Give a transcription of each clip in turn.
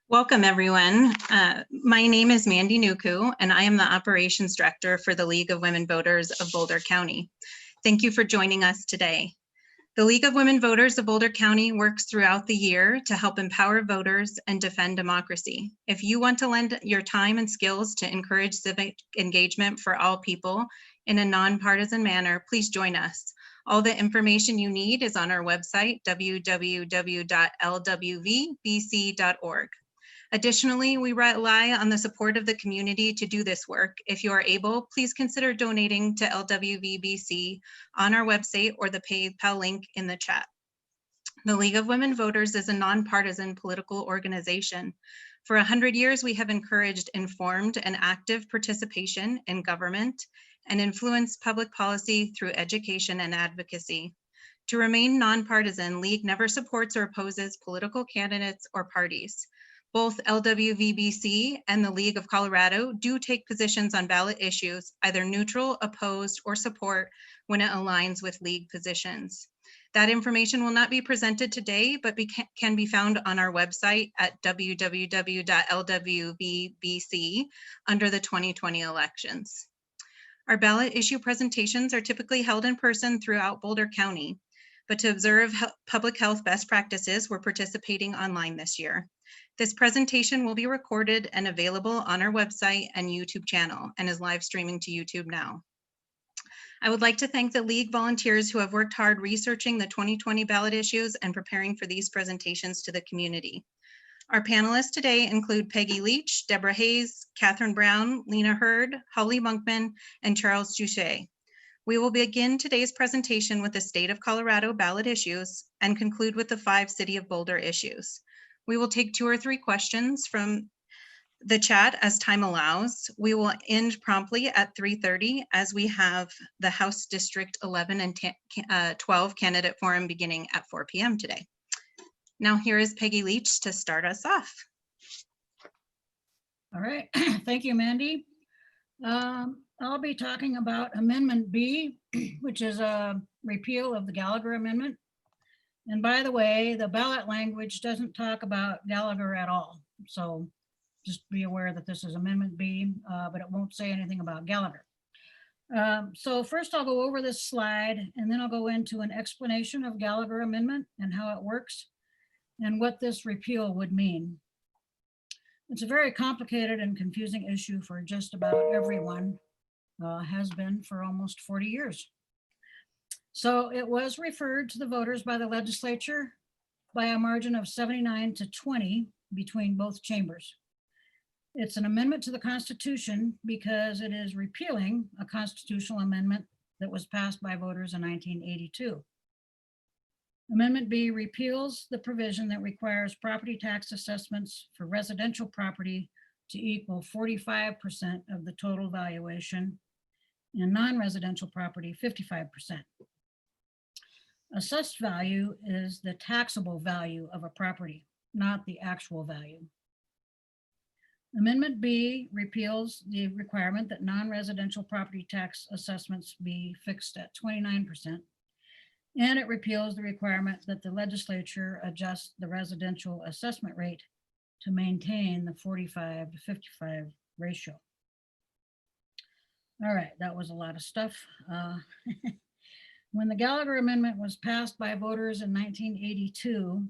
Welcome, everyone. My name is Mandy Nuku, and I am the Operations Director for the League of Women Voters of Boulder County. Thank you for joining us today. The League of Women Voters of Boulder County works throughout the year to help empower voters and defend democracy. If you want to lend your time and skills to encourage civic engagement for all people in a nonpartisan manner, please join us. All the information you need is on our website, www.lwvbc.org. Additionally, we rely on the support of the community to do this work. If you are able, please consider donating to LWVBC on our website or the PayPal link in the chat. The League of Women Voters is a nonpartisan political organization. For 100 years, we have encouraged informed and active participation in government and influenced public policy through education and advocacy. To remain nonpartisan, League never supports or opposes political candidates or parties. Both LWVBC and the League of Colorado do take positions on ballot issues, either neutral, opposed, or support when it aligns with League positions. That information will not be presented today, but can be found on our website at www.lwvbc under the 2020 elections. Our ballot issue presentations are typically held in person throughout Boulder County, but to observe public health best practices, we're participating online this year. This presentation will be recorded and available on our website and YouTube channel and is live streaming to YouTube now. I would like to thank the League volunteers who have worked hard researching the 2020 ballot issues and preparing for these presentations to the community. Our panelists today include Peggy Leach, Deborah Hayes, Catherine Brown, Lena Hurd, Holly Monkman, and Charles Juchet. We will begin today's presentation with the state of Colorado ballot issues and conclude with the 5 city of Boulder issues. We will take 2 or 3 questions from the chat as time allows. We will end promptly at 3:30 as we have the House District 11 and 12 candidate forum beginning at 4 p.m. today. Now here is Peggy Leach to start us off. All right, thank you, Mandy. I'll be talking about Amendment B, which is a repeal of the Gallagher Amendment. And by the way, the ballot language doesn't talk about Gallagher at all. So just be aware that this is Amendment B, but it won't say anything about Gallagher. So first I'll go over this slide, and then I'll go into an explanation of Gallagher Amendment and how it works and what this repeal would mean. It's a very complicated and confusing issue for just about everyone, has been for almost 40 years. So it was referred to the voters by the legislature by a margin of 79 to 20 between both chambers. It's an amendment to the Constitution because it is repealing a constitutional amendment that was passed by voters in 1982. Amendment B repeals the provision that requires property tax assessments for residential property to equal 45% of the total valuation and non-residential property 55%. Assessed value is the taxable value of a property, not the actual value. Amendment B repeals the requirement that non-residential property tax assessments be fixed at 29%, and it repeals the requirement that the legislature adjust the residential assessment rate to maintain the 45 to 55 ratio. All right, that was a lot of stuff. When the Gallagher Amendment was passed by voters in 1982,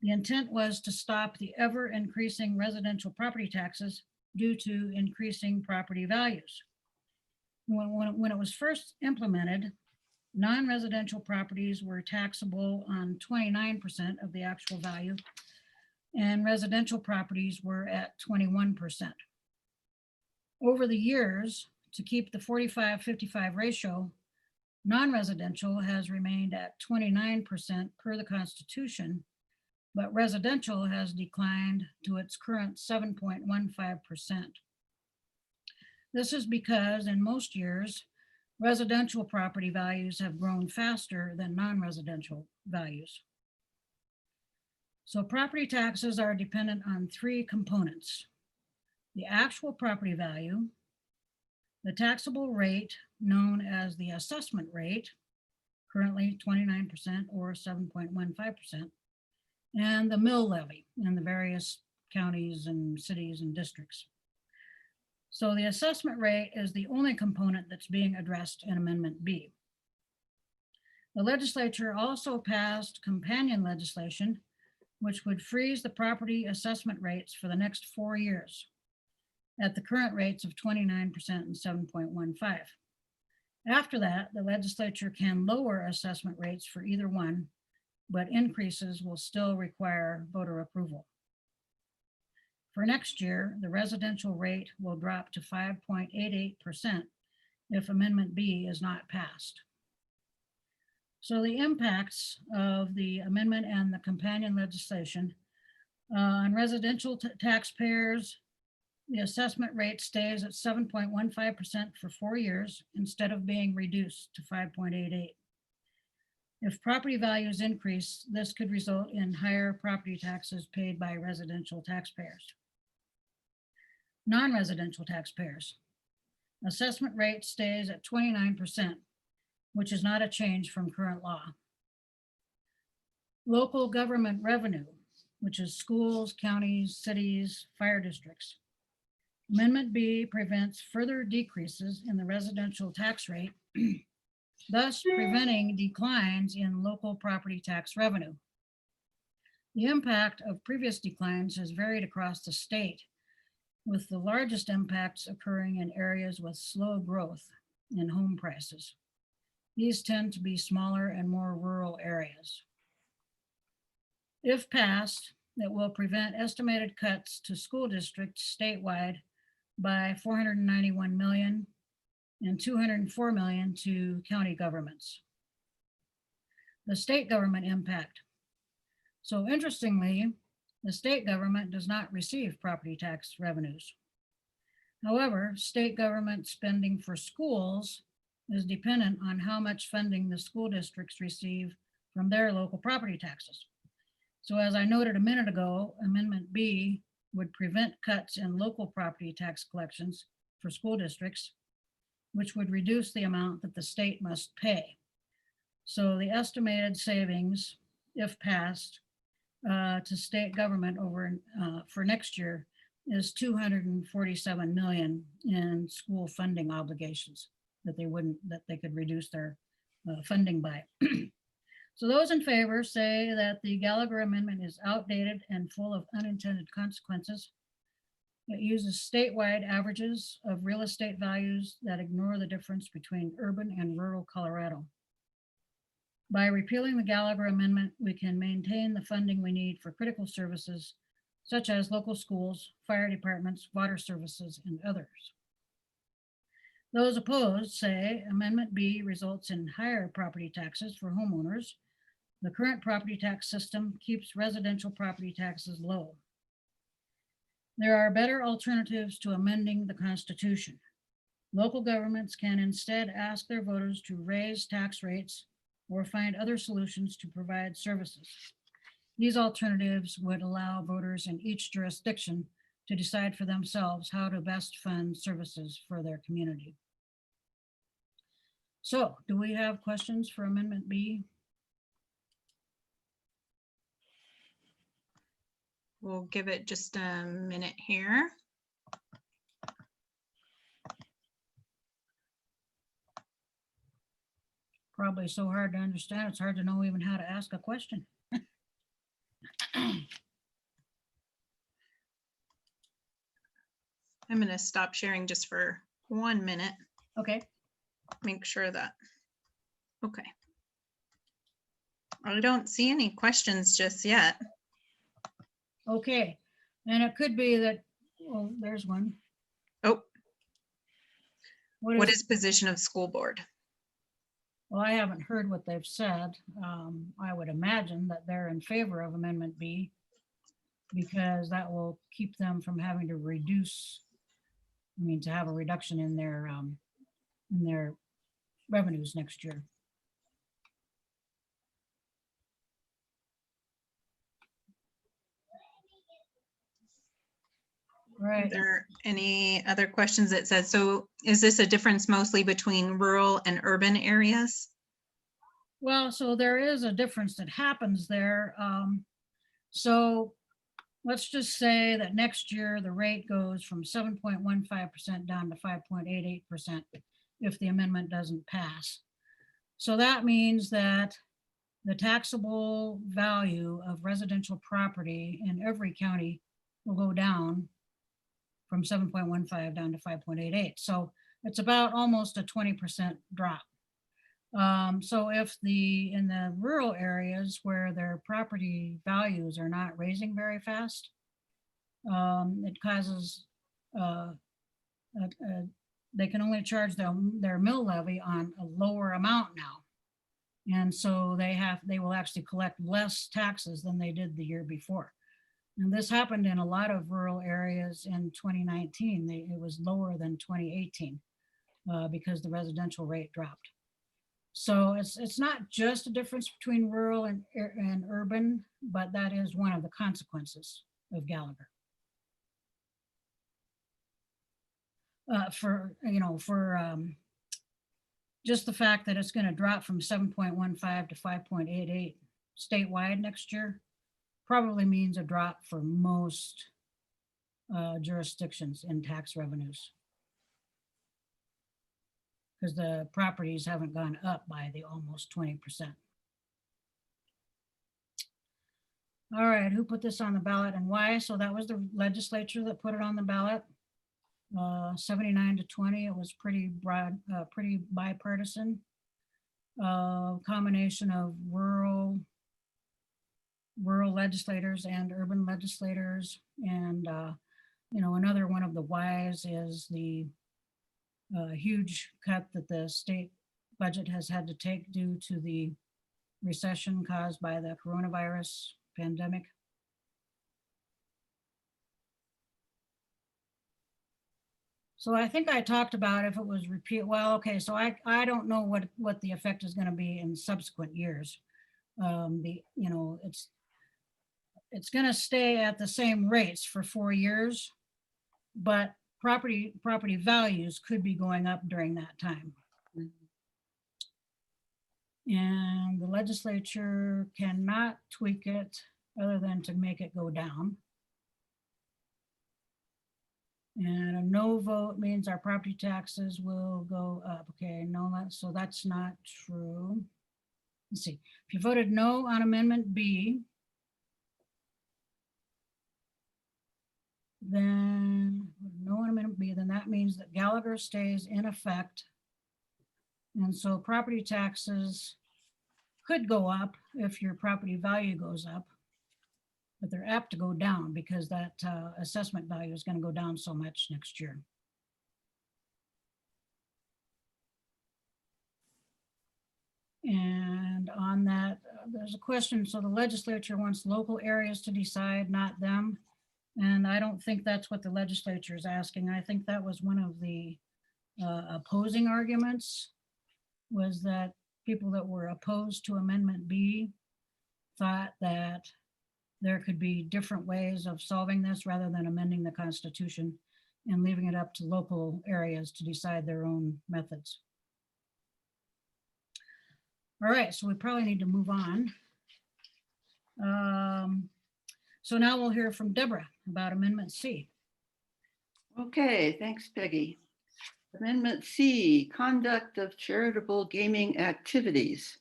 the intent was to stop the ever increasing residential property taxes due to increasing property values. When it was first implemented, non-residential properties were taxable on 29% of the actual value, and residential properties were at 21%. Over the years, to keep the 45-55 ratio, non-residential has remained at 29% per the Constitution, but residential has declined to its current 7.15%. This is because in most years, residential property values have grown faster than non-residential values. So property taxes are dependent on 3 components: the actual property value, the taxable rate known as the assessment rate, currently 29% or 7.15%, and the mill levy in the various counties and cities and districts. So the assessment rate is the only component that's being addressed in Amendment B. The legislature also passed companion legislation, which would freeze the property assessment rates for the next 4 years at the current rates of 29% and 7.15. After that, the legislature can lower assessment rates for either one, but increases will still require voter approval. For next year, the residential rate will drop to 5.88% if Amendment B is not passed. So the impacts of the amendment and the companion legislation on residential taxpayers, the assessment rate stays at 7.15% for 4 years instead of being reduced to 5.88. If property values increase, this could result in higher property taxes paid by residential taxpayers. Non-residential taxpayers, assessment rate stays at 29%, which is not a change from current law. Local government revenue, which is schools, counties, cities, fire districts. Amendment B prevents further decreases in the residential tax rate, thus preventing declines in local property tax revenue. The impact of previous declines has varied across the state, with the largest impacts occurring in areas with slow growth in home prices. These tend to be smaller and more rural areas. If passed, it will prevent estimated cuts to school districts statewide by $491 million and $204 million to county governments. The state government impact. So interestingly, the state government does not receive property tax revenues. However, state government spending for schools is dependent on how much funding the school districts receive from their local property taxes. So as I noted a minute ago, Amendment B would prevent cuts in local property tax collections for school districts, which would reduce the amount that the state must pay. So the estimated savings, if passed, to state government over for next year is $247 million in school funding obligations that they could reduce their funding by. So those in favor say that the Gallagher Amendment is outdated and full of unintended consequences. It uses statewide averages of real estate values that ignore the difference between urban and rural Colorado. By repealing the Gallagher Amendment, we can maintain the funding we need for critical services, such as local schools, fire departments, water services, and others. Those opposed say Amendment B results in higher property taxes for homeowners. The current property tax system keeps residential property taxes low. There are better alternatives to amending the Constitution. Local governments can instead ask their voters to raise tax rates or find other solutions to provide services. These alternatives would allow voters in each jurisdiction to decide for themselves how to best fund services for their community. So, do we have questions for Amendment B? We'll give it just a minute here. Probably so hard to understand, it's hard to know even how to ask a question. I'm going to stop sharing just for 1 minute. Okay. Make sure that, okay. I don't see any questions just yet. Okay, and it could be that, well, there's one. Oh, what is is position of school board? Well, I haven't heard what they've said. I would imagine that they're in favor of Amendment B because that will keep them from having to reduce, to have a reduction in their revenues next year. Right. Are there any other questions that said, so is this a difference mostly between rural and urban areas? Well, so there is a difference that happens there. So let's just say that next year the rate goes from 7.15% down to 5.88% if the amendment doesn't pass. So that means that the taxable value of residential property in every county will go down from 7.15 down to 5.88. So it's about almost a 20% drop. So if in the rural areas where their property values are not raising very fast, it causes they can only charge their mill levy on a lower amount now. And so they will actually collect less taxes than they did the year before. And this happened in a lot of rural areas in 2019. It was lower than 2018 because the residential rate dropped. So it's not just a difference between rural and urban, but that is one of the consequences of Gallagher. For just the fact that it's going to drop from 7.15 to 5.88 statewide next year probably means a drop for most jurisdictions in tax revenues, because the properties haven't gone up by the almost 20%. All right, who put this on the ballot and why? So that was the legislature that put it on the ballot. 79 to 20, it was pretty broad, pretty bipartisan. Combination of rural legislators and urban legislators. And, another one of the whys is the huge cut that the state budget has had to take due to the recession caused by the coronavirus pandemic. So I think I talked about if it was repealed. Well, okay, so I don't know what the effect is going to be in subsequent years. It's going to stay at the same rates for 4 years, but property values could be going up during that time. And the legislature cannot tweak it other than to make it go down. And a no vote means our property taxes will go up. Okay, no, so that's not true. Let's see. If you voted no on Amendment B, then no on Amendment B, then that means that Gallagher stays in effect. And so property taxes could go up if your property value goes up, but they're apt to go down because that assessment value is going to go down so much next year. And on that, there's a question. So the legislature wants local areas to decide, not them. And I don't think that's what the legislature is asking. I think that was one of the opposing arguments, was that people that were opposed to Amendment B thought that there could be different ways of solving this rather than amending the Constitution and leaving it up to local areas to decide their own methods. All right, so we probably need to move on. So now we'll hear from Deborah about Amendment C. Okay, thanks, Peggy. Amendment C, conduct of charitable gaming activities.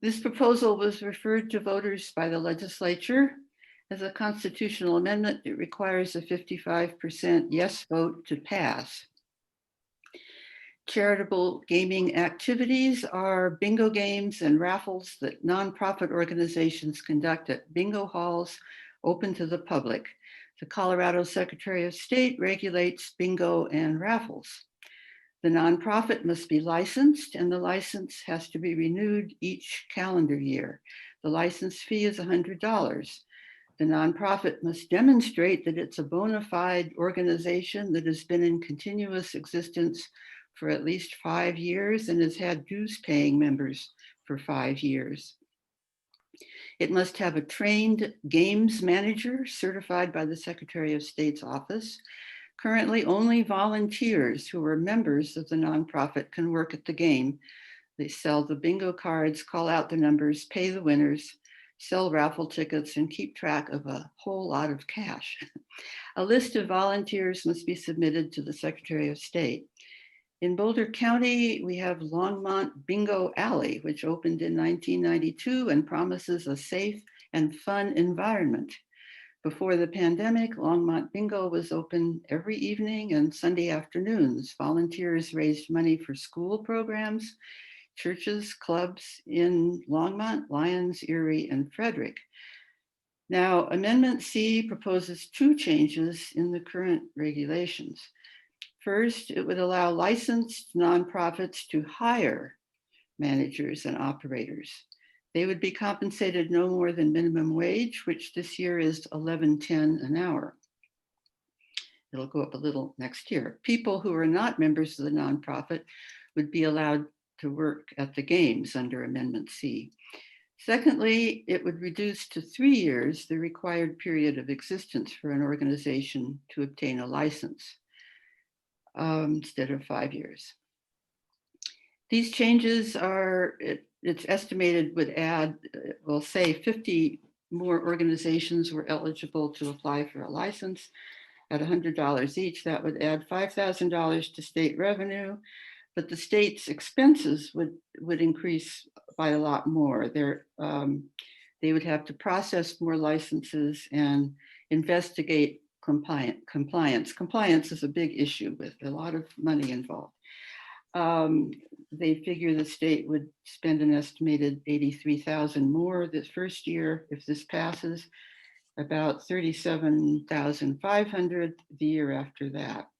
This proposal was referred to voters by the legislature. As a constitutional amendment, it requires a 55% yes vote to pass. Charitable gaming activities are bingo games and raffles that nonprofit organizations conduct at bingo halls open to the public. The Colorado Secretary of State regulates bingo and raffles. The nonprofit must be licensed, and the license has to be renewed each calendar year. The license fee is $100. The nonprofit must demonstrate that it's a bona fide organization that has been in continuous existence for at least 5 years and has had dues-paying members for 5 years. It must have a trained games manager certified by the Secretary of State's office. Currently, only volunteers who are members of the nonprofit can work at the game. They sell the bingo cards, call out the numbers, pay the winners, sell raffle tickets, and keep track of a whole lot of cash. A list of volunteers must be submitted to the Secretary of State. In Boulder County, we have Longmont Bingo Alley, which opened in 1992 and promises a safe and fun environment. Before the pandemic, Longmont Bingo was open every evening and Sunday afternoons. Volunteers raised money for school programs, churches, clubs in Longmont, Lyons, Erie, and Frederick. Now, Amendment C proposes 2 changes in the current regulations. First, it would allow licensed nonprofits to hire managers and operators. They would be compensated no more than minimum wage, which this year is $11.10 an hour. It'll go up a little next year. People who are not members of the nonprofit would be allowed to work at the games under Amendment C. Secondly, it would reduce to 3 years the required period of existence for an organization to obtain a license instead of 5 years. These changes are, it's estimated would add, we'll say 50 more organizations were eligible to apply for a license at $100 each. That would add $5,000 to state revenue, but the state's expenses would increase by a lot more. They would have to process more licenses and investigate compliance. Compliance is a big issue with a lot of money involved. They figure the state would spend an estimated $83,000 more this first year if this passes, about $37,500 the year after that.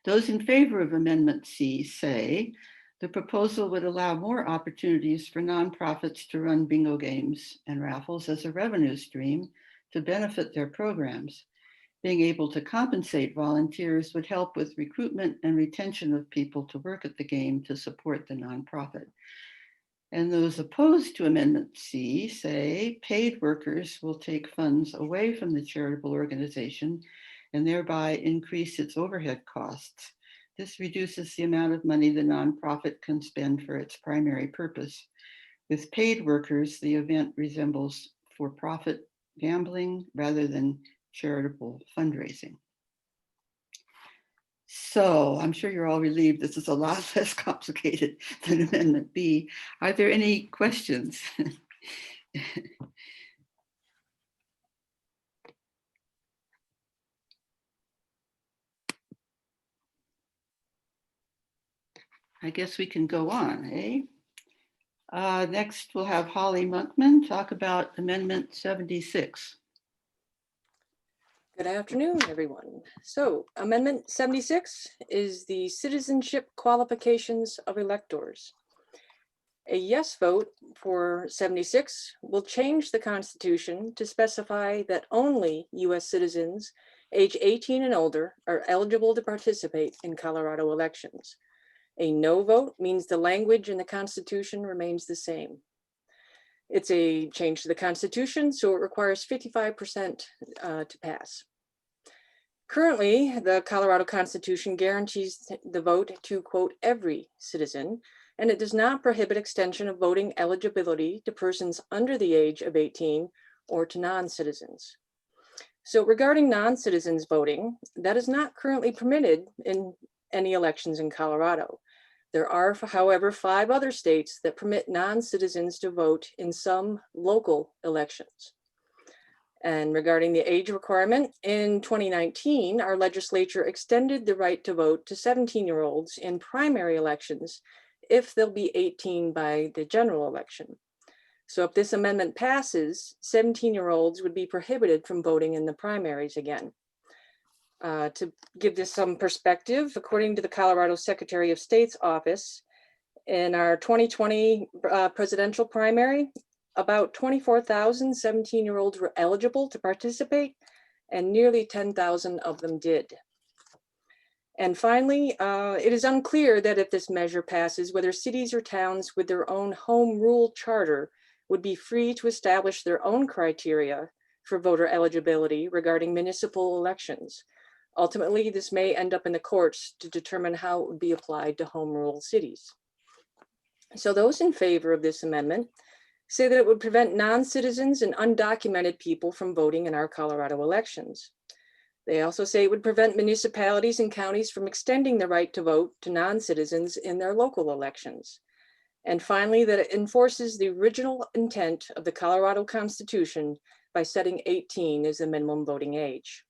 Those in favor of Amendment C say the proposal would allow more opportunities for nonprofits to run bingo games and raffles as a revenue stream to benefit their programs. Being able to compensate volunteers would help with recruitment and retention of people to work at the game to support the nonprofit. And those opposed to Amendment C say paid workers will take funds away from the charitable organization and thereby increase its overhead costs. This reduces the amount of money the nonprofit can spend for its primary purpose. With paid workers, the event resembles for-profit gambling rather than charitable fundraising. So I'm sure you're all relieved this is a lot less complicated than Amendment B. Are there any questions? I guess we can go on, eh? Next, we'll have Holly Monkman talk about Amendment 76. Good afternoon, everyone. So Amendment 76 is the citizenship qualifications of electors. A yes vote for 76 will change the Constitution to specify that only US citizens age 18 and older are eligible to participate in Colorado elections. A no vote means the language in the Constitution remains the same. It's a change to the Constitution, so it requires 55% to pass. Currently, the Colorado Constitution guarantees the vote to, quote, every citizen, and it does not prohibit extension of voting eligibility to persons under the age of 18 or to non-citizens. So regarding non-citizens voting, that is not currently permitted in any elections in Colorado. There are, however, 5 other states that permit non-citizens to vote in some local elections. And regarding the age requirement, in 2019, our legislature extended the right to vote to 17-year-olds in primary elections if they'll be 18 by the general election. So if this amendment passes, 17-year-olds would be prohibited from voting in the primaries again. To give this some perspective, according to the Colorado Secretary of State's office, in our 2020 presidential primary, about 24,000 17-year-olds were eligible to participate, and nearly 10,000 of them did. And finally, it is unclear that if this measure passes, whether cities or towns with their own home rule charter would be free to establish their own criteria for voter eligibility regarding municipal elections. Ultimately, this may end up in the courts to determine how it would be applied to home rule cities. So those in favor of this amendment say that it would prevent non-citizens and undocumented people from voting in our Colorado elections. They also say it would prevent municipalities and counties from extending the right to vote to non-citizens in their local elections. And finally, that it enforces the original intent of the Colorado Constitution by setting 18 as the minimum voting age.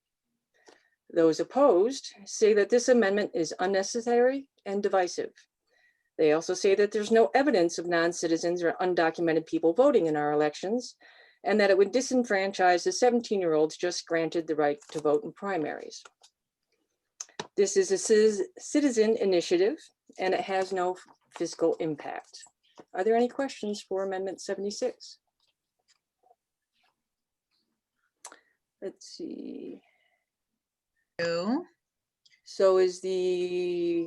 Those opposed say that this amendment is unnecessary and divisive. They also say that there's no evidence of non-citizens or undocumented people voting in our elections, and that it would disenfranchise the 17-year-olds just granted the right to vote in primaries. This is a citizen initiative, and it has no fiscal impact. Are there any questions for Amendment 76? Let's see. No. So is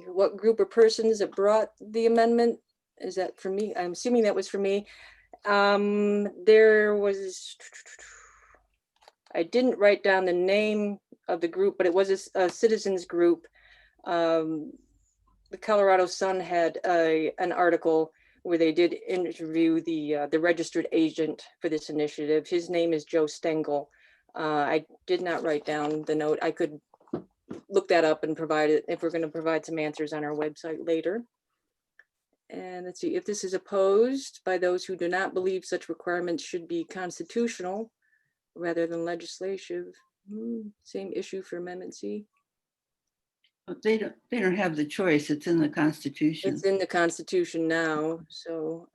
what group of persons that brought the amendment? Is that for me? I'm assuming that was for me. There was, I didn't write down the name of the group, but it was a citizens group. The Colorado Sun had an article where they did interview the registered agent for this initiative. His name is Joe Stengel. I did not write down the note. I could look that up and provide it if we're going to provide some answers on our website later. And let's see, if this is opposed by those who do not believe such requirements should be constitutional rather than legislative. Same issue for Amendment C. They don't have the choice. It's in the Constitution. It's in the Constitution now, so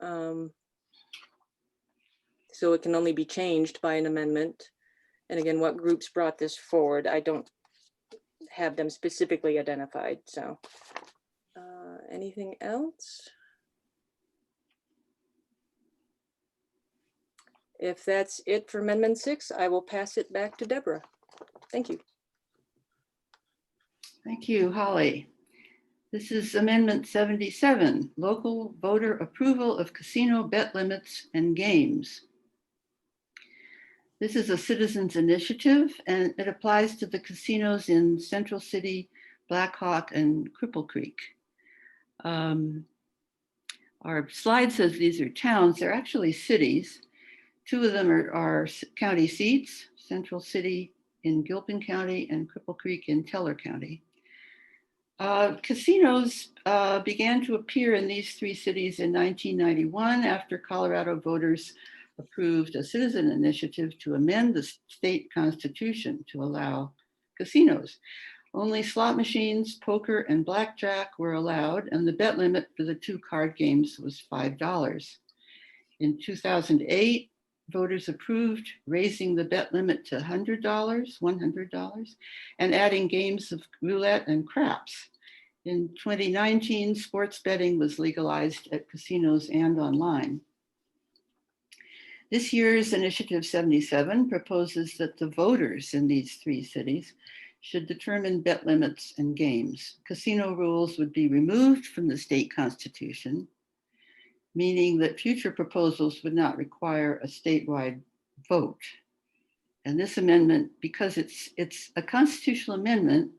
so it can only be changed by an amendment. And again, what groups brought this forward? I don't have them specifically identified. So anything else? If that's it for Amendment 6, I will pass it back to Deborah. Thank you. Thank you, Holly. This is Amendment 77, local voter approval of casino bet limits and games. This is a citizens initiative, and it applies to the casinos in Central City, Black Hawk, and Cripple Creek. Our slide says these are towns. They're actually cities. Two of them are county seats, Central City in Gilpin County and Cripple Creek in Teller County. Casinos began to appear in these three cities in 1991 after Colorado voters approved a citizen initiative to amend the state constitution to allow casinos. Only slot machines, poker, and blackjack were allowed, and the bet limit for the two card games was $5. In 2008, voters approved raising the bet limit to $100, and adding games of roulette and craps. In 2019, sports betting was legalized at casinos and online. This year's Initiative 77 proposes that the voters in these three cities should determine bet limits and games. Casino rules would be removed from the state constitution, meaning that future proposals would not require a statewide vote. And this amendment, because it's a constitutional amendment,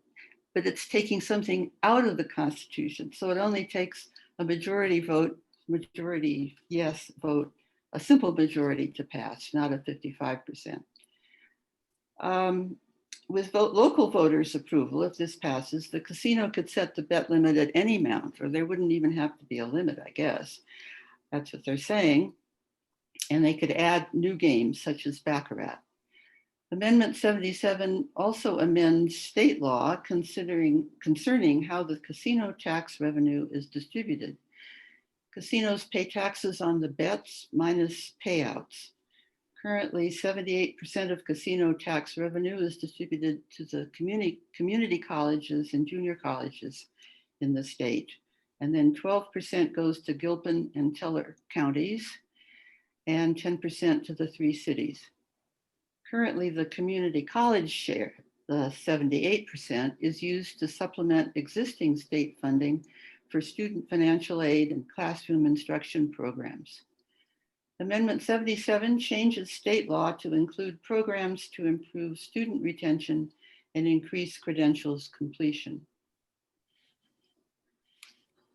but it's taking something out of the Constitution. So it only takes a majority yes vote, a simple majority to pass, not a 55%. With local voters' approval, if this passes, the casino could set the bet limit at any amount, or there wouldn't even have to be a limit, I guess. That's what they're saying. And they could add new games such as Baccarat. Amendment 77 also amends state law concerning how the casino tax revenue is distributed. Casinos pay taxes on the bets minus payouts. Currently, 78% of casino tax revenue is distributed to the community colleges and junior colleges in the state. And then 12% goes to Gilpin and Teller counties and 10% to the three cities. Currently, the community college share, the 78%, is used to supplement existing state funding for student financial aid and classroom instruction programs. Amendment 77 changes state law to include programs to improve student retention and increase credentials completion.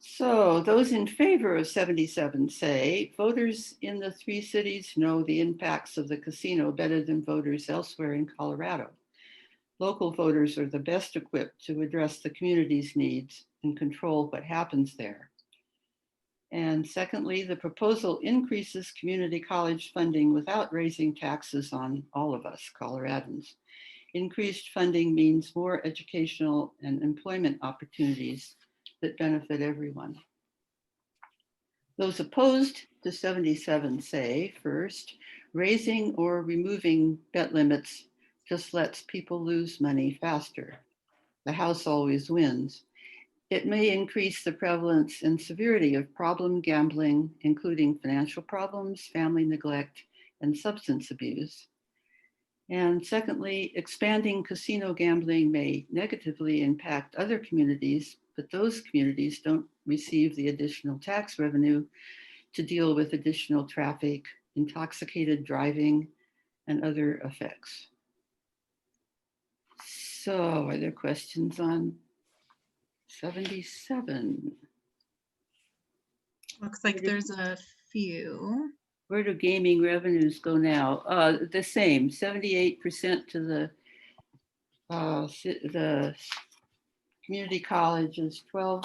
So those in favor of 77 say, voters in the 3 cities know the impacts of the casino better than voters elsewhere in Colorado. Local voters are the best equipped to address the community's needs and control what happens there. And secondly, the proposal increases community college funding without raising taxes on all of us Coloradans. Increased funding means more educational and employment opportunities that benefit everyone. Those opposed to 77 say, first, raising or removing bet limits just lets people lose money faster. The house always wins. It may increase the prevalence and severity of problem gambling, including financial problems, family neglect, and substance abuse. And secondly, expanding casino gambling may negatively impact other communities, but those communities don't receive the additional tax revenue to deal with additional traffic, intoxicated driving, and other effects. So are there questions on 77? Looks like there's a few. Where do gaming revenues go now? The same, 78% to the community colleges, 12%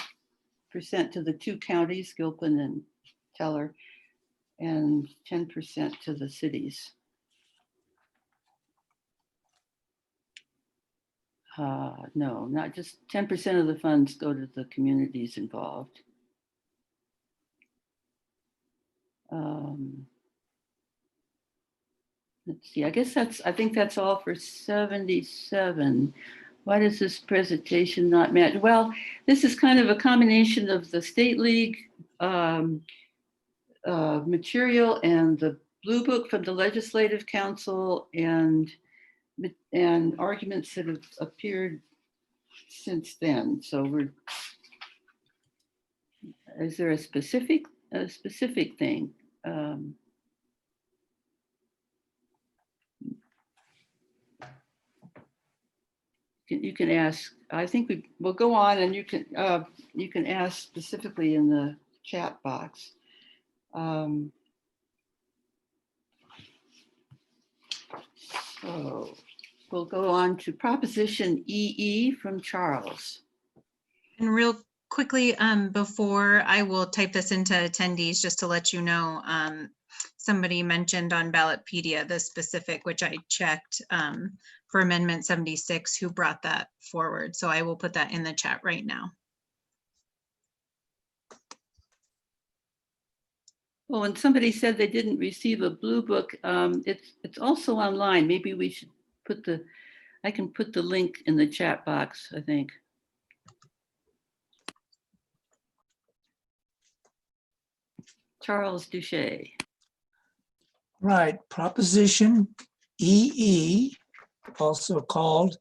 to the 2 counties, Gilpin and Teller, and 10% to the cities. No, not just 10% of the funds go to the communities involved. Let's see, I think that's all for 77. Why does this presentation not match? Well, this is kind of a combination of the State League material and the Blue Book from the Legislative Council and arguments that have appeared since then. So is there a specific thing? You can ask. I think we'll go on, and you can ask specifically in the chat box. So we'll go on to Proposition EE from Charles. And real quickly, before I will type this into attendees, just to let you know, somebody mentioned on Ballotpedia the specific, which I checked for Amendment 76, who brought that forward. So I will put that in the chat right now. Well, when somebody said they didn't receive a Blue Book, it's also online. Maybe we should I can put the link in the chat box, I think. Charles Duché. Right, Proposition EE, also called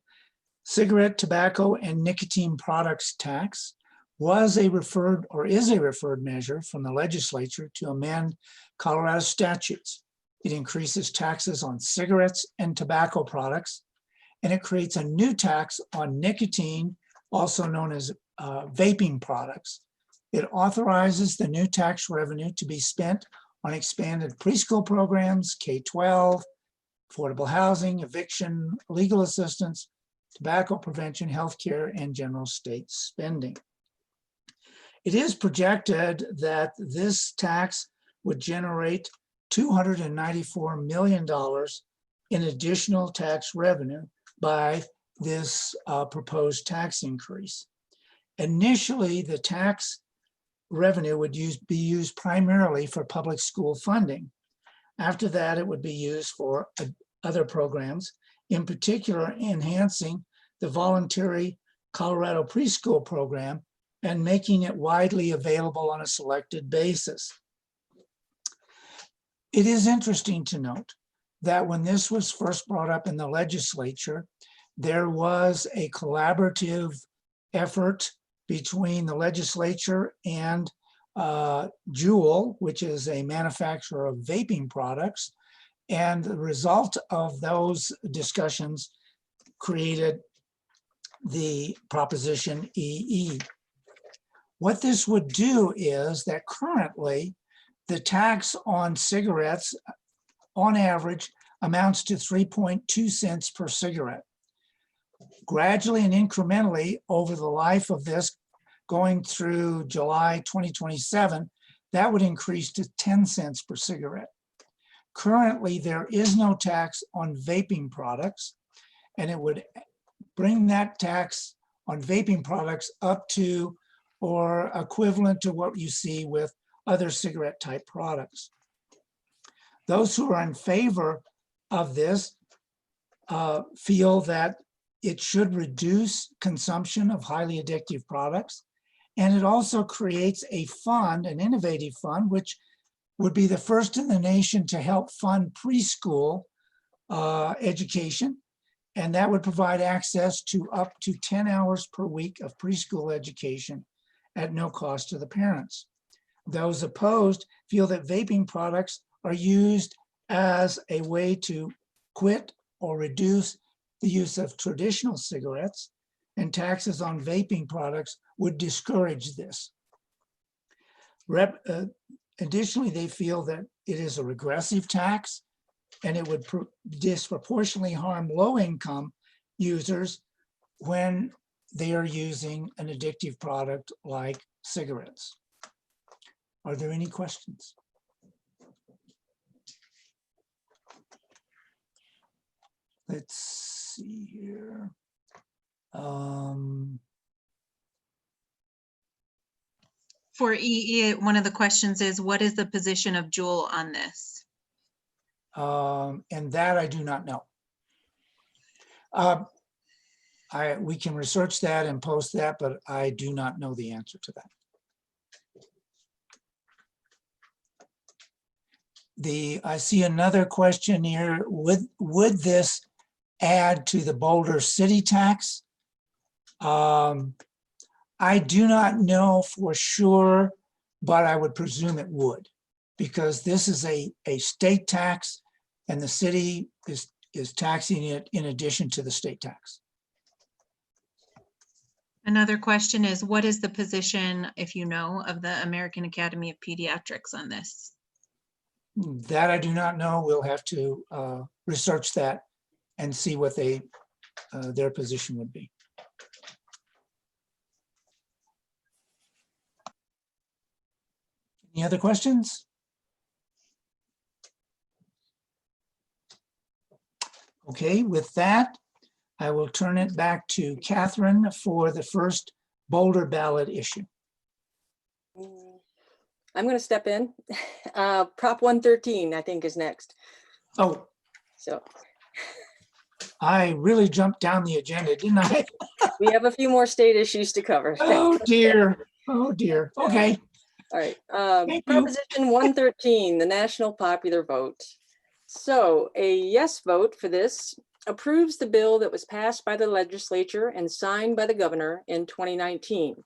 Cigarette, Tobacco, and Nicotine Products Tax, was a referred or is a referred measure from the legislature to amend Colorado statutes. It increases taxes on cigarettes and tobacco products, and it creates a new tax on nicotine, also known as vaping products. It authorizes the new tax revenue to be spent on expanded preschool programs, K-12, affordable housing, eviction, legal assistance, tobacco prevention, healthcare, and general state spending. It is projected that this tax would generate $294 million in additional tax revenue by this proposed tax increase. Initially, the tax revenue would be used primarily for public school funding. After that, it would be used for other programs, in particular enhancing the voluntary Colorado preschool program and making it widely available on a selected basis. It is interesting to note that when this was first brought up in the legislature, there was a collaborative effort between the legislature and Juul, which is a manufacturer of vaping products. And the result of those discussions created the Proposition EE. What this would do is that currently the tax on cigarettes on average amounts to 3.2 cents per cigarette. Gradually and incrementally over the life of this, going through July 2027, that would increase to 10 cents per cigarette. Currently, there is no tax on vaping products, and it would bring that tax on vaping products up to or equivalent to what you see with other cigarette type products. Those who are in favor of this feel that it should reduce consumption of highly addictive products. And it also creates a fund, an innovative fund, which would be the first in the nation to help fund preschool education. And that would provide access to up to 10 hours per week of preschool education at no cost to the parents. Those opposed feel that vaping products are used as a way to quit or reduce the use of traditional cigarettes, and taxes on vaping products would discourage this. Additionally, they feel that it is a regressive tax and it would disproportionately harm low-income users when they are using an addictive product like cigarettes. Are there any questions? Let's see here. For EE, one of the questions is, what is the position of Jewel on this? And that I do not know. We can research that and post that, but I do not know the answer to that. I see another question here. Would this add to the Boulder city tax? I do not know for sure, but I would presume it would, because this is a state tax and the city is taxing it in addition to the state tax. Another question is, what is the position, if you know, of the American Academy of Pediatrics on this? That I do not know. We'll have to research that and see what their position would be. Any other questions? Okay, with that, I will turn it back to Catherine for the first Boulder ballot issue. I'm going to step in. Prop 113, I think, is next. Oh, So I really jumped down the agenda, didn't I? we have a few more state issues to cover. Oh, dear. Oh, dear. Okay. All right. Thank you. Proposition 113, the national popular vote. So a yes vote for this approves the bill that was passed by the legislature and signed by the governor in 2019.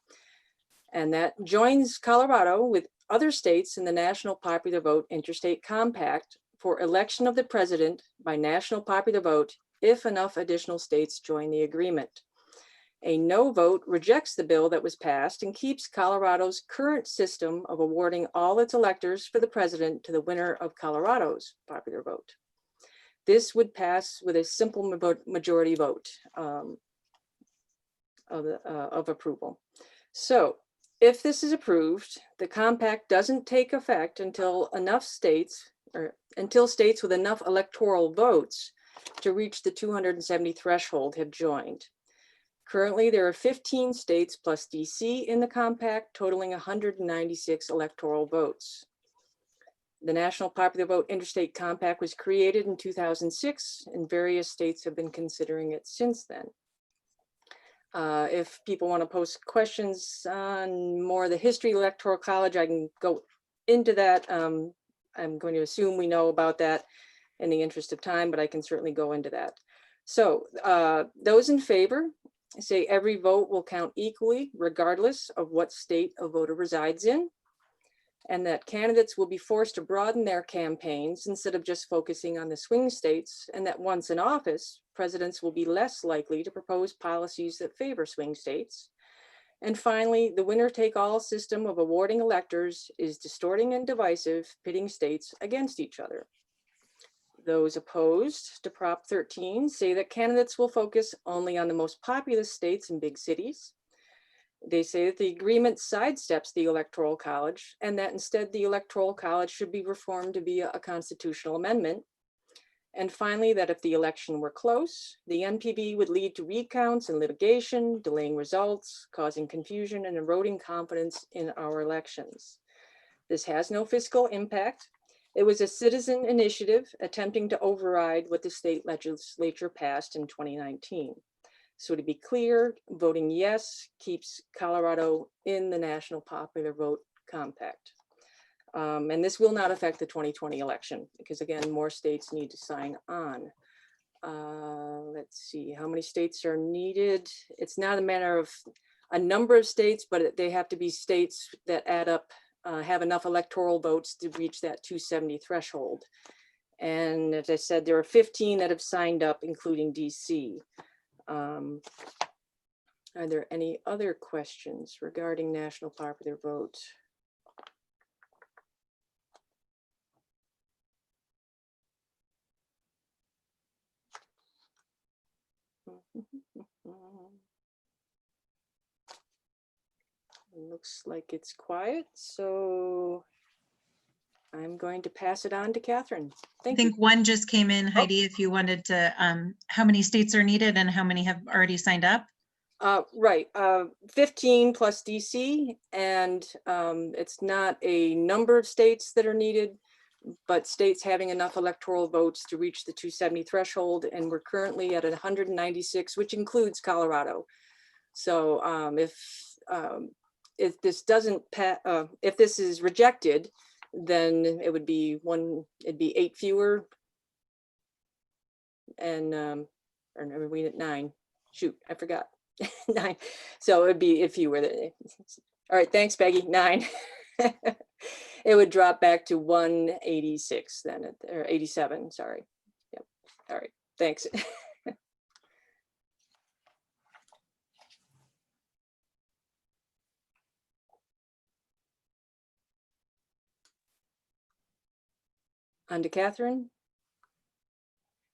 And that joins Colorado with other states in the national popular vote interstate compact for election of the president by national popular vote if enough additional states join the agreement. A no vote rejects the bill that was passed and keeps Colorado's current system of awarding all its electors for the president to the winner of Colorado's popular vote. This would pass with a simple majority vote of approval. So if this is approved, the compact doesn't take effect until states with enough electoral votes to reach the 270 threshold have joined. Currently, there are 15 states plus DC in the compact, totaling 196 electoral votes. The National Popular Vote Interstate Compact was created in 2006, and various states have been considering it since then. If people want to post questions on more of the history of the Electoral College, I can go into that. I'm going to assume we know about that in the interest of time, but I can certainly go into that. So those in favor say every vote will count equally, regardless of what state a voter resides in, and that candidates will be forced to broaden their campaigns instead of just focusing on the swing states, and that once in office, presidents will be less likely to propose policies that favor swing states, And finally, the winner-take-all system of awarding electors is distorting and divisive, pitting states against each other. Those opposed to Prop 13 say that candidates will focus only on the most populous states and big cities. They say that the agreement sidesteps the Electoral College and that instead the Electoral College should be reformed to be a constitutional amendment. And finally, that if the election were close, the NPB would lead to recounts and litigation, delaying results, causing confusion and eroding confidence in our elections. This has no fiscal impact. It was a citizen initiative attempting to override what the state legislature passed in 2019. So to be clear, voting yes keeps Colorado in the National Popular Vote Compact. And this will not affect the 2020 election because again, more states need to sign on. Let's see, how many states are needed? It's not a matter of a number of states, but they have to be states that add up, have enough electoral votes to reach that 270 threshold. And as I said, there are 15 that have signed up, including DC. Are there any other questions regarding national popular vote? Looks like it's quiet, so I'm going to pass it on to Catherine. I Thank you. think one just came in, Heidi, if you wanted to, how many states are needed and how many have already signed up? Right, 15 plus DC, and it's not a number of states that are needed, but states having enough electoral votes to reach the 270 threshold, and we're currently at 196, which includes Colorado. So if this doesn't pass, if this is rejected, then it would be it'd be 8 fewer, and or no, we at 9. Shoot, I forgot. 9. So it would be if you were there. All right, thanks, Peggy. 9. It would drop back to 186 then, or 87, sorry. Yep. All right, thanks. On to Catherine.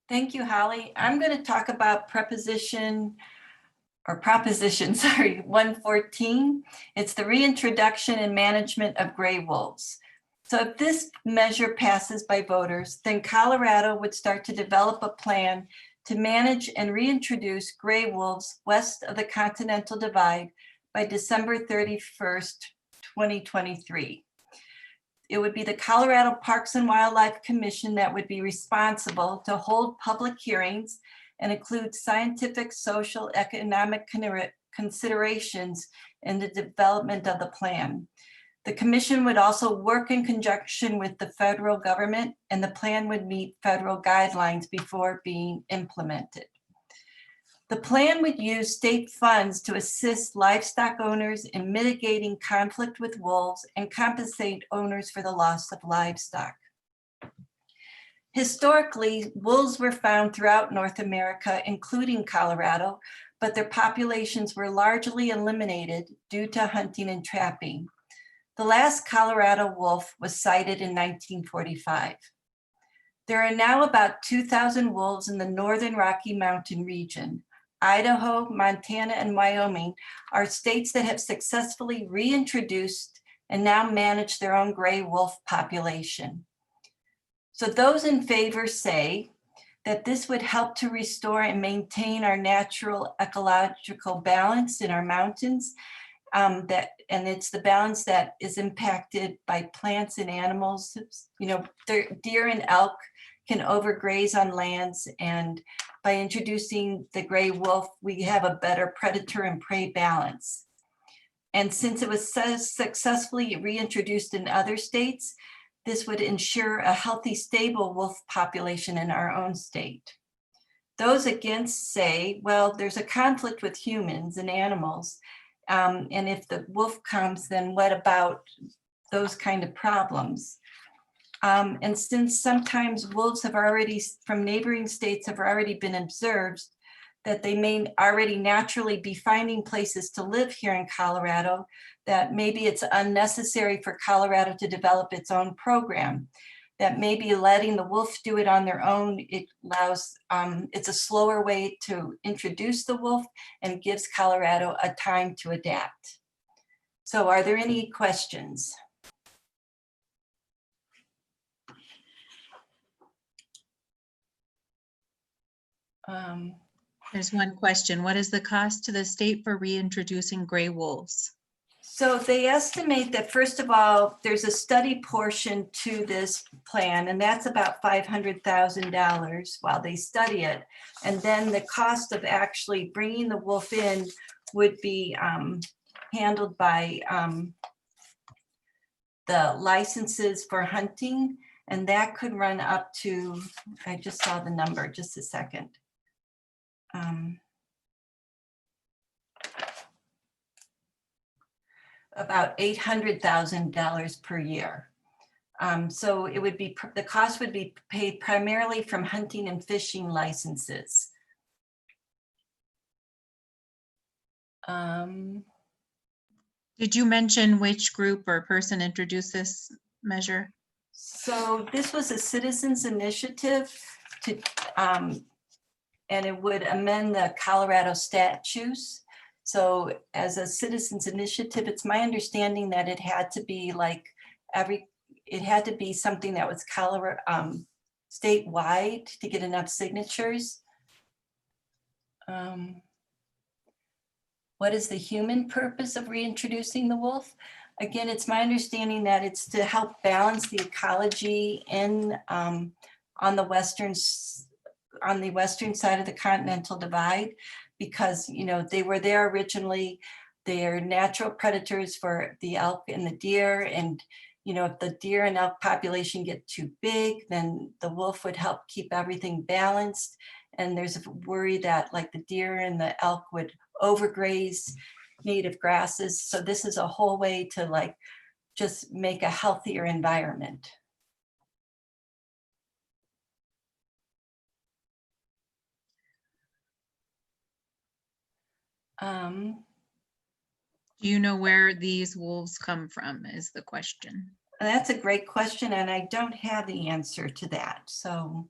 Thank you, Holly. I'm going to talk about proposition 114. It's the reintroduction and management of gray wolves. So if this measure passes by voters, then Colorado would start to develop a plan to manage and reintroduce gray wolves west of the Continental Divide by December 31st, 2023. It would be the Colorado Parks and Wildlife Commission that would be responsible to hold public hearings and include scientific, social, economic considerations in the development of the plan. The commission would also work in conjunction with the federal government, and the plan would meet federal guidelines before being implemented. The plan would use state funds to assist livestock owners in mitigating conflict with wolves and compensate owners for the loss of livestock. Historically, wolves were found throughout North America, including Colorado, but their populations were largely eliminated due to hunting and trapping. The last Colorado wolf was sighted in 1945. There are now about 2,000 wolves in the northern Rocky Mountain region. Idaho, Montana, and Wyoming are states that have successfully reintroduced and now manage their own gray wolf population. So those in favor say that this would help to restore and maintain our natural ecological balance in our mountains, and it's the balance that is impacted by plants and animals. You know, deer and elk can overgraze on lands, and by introducing the gray wolf, we have a better predator and prey balance. And since it was successfully reintroduced in other states, this would ensure a healthy, stable wolf population in our own state. Those against say, well, there's a conflict with humans and animals, and if the wolf comes, then what about those kind of problems? And since sometimes wolves have already, from neighboring states, have already been observed, that they may already naturally be finding places to live here in Colorado, that maybe it's unnecessary for Colorado to develop its own program, that maybe letting the wolf do it on their own, it allows, it's a slower way to introduce the wolf and gives Colorado a time to adapt. So are there any questions? There's one question. What is the cost to the state for reintroducing gray wolves? So they estimate that, first of all, there's a study portion to this plan, and that's about $500,000 while they study it. And then the cost of actually bringing the wolf in would be handled by the licenses for hunting, and that could run up to, I just saw the number, just a second. About $800,000 per year. So it would be, the cost would be paid primarily from hunting and fishing licenses. Did you mention which group or person introduced this measure? So this was a citizens initiative to, and it would amend the Colorado statutes. So as a citizens initiative, it's my understanding that it had to be like it had to be something that was Colorado statewide to get enough signatures. What is the human purpose of reintroducing the wolf? Again, it's my understanding that it's to help balance the ecology in on the western side of the Continental Divide, because they were there originally. They're natural predators for the elk and the deer, and if the deer and elk population get too big, then the wolf would help keep everything balanced. And there's a worry that like the deer and the elk would overgraze native grasses. So this is a whole way to like just make a healthier environment. Do you know where these wolves come from is the question. That's a great question, and I don't have the answer to that. So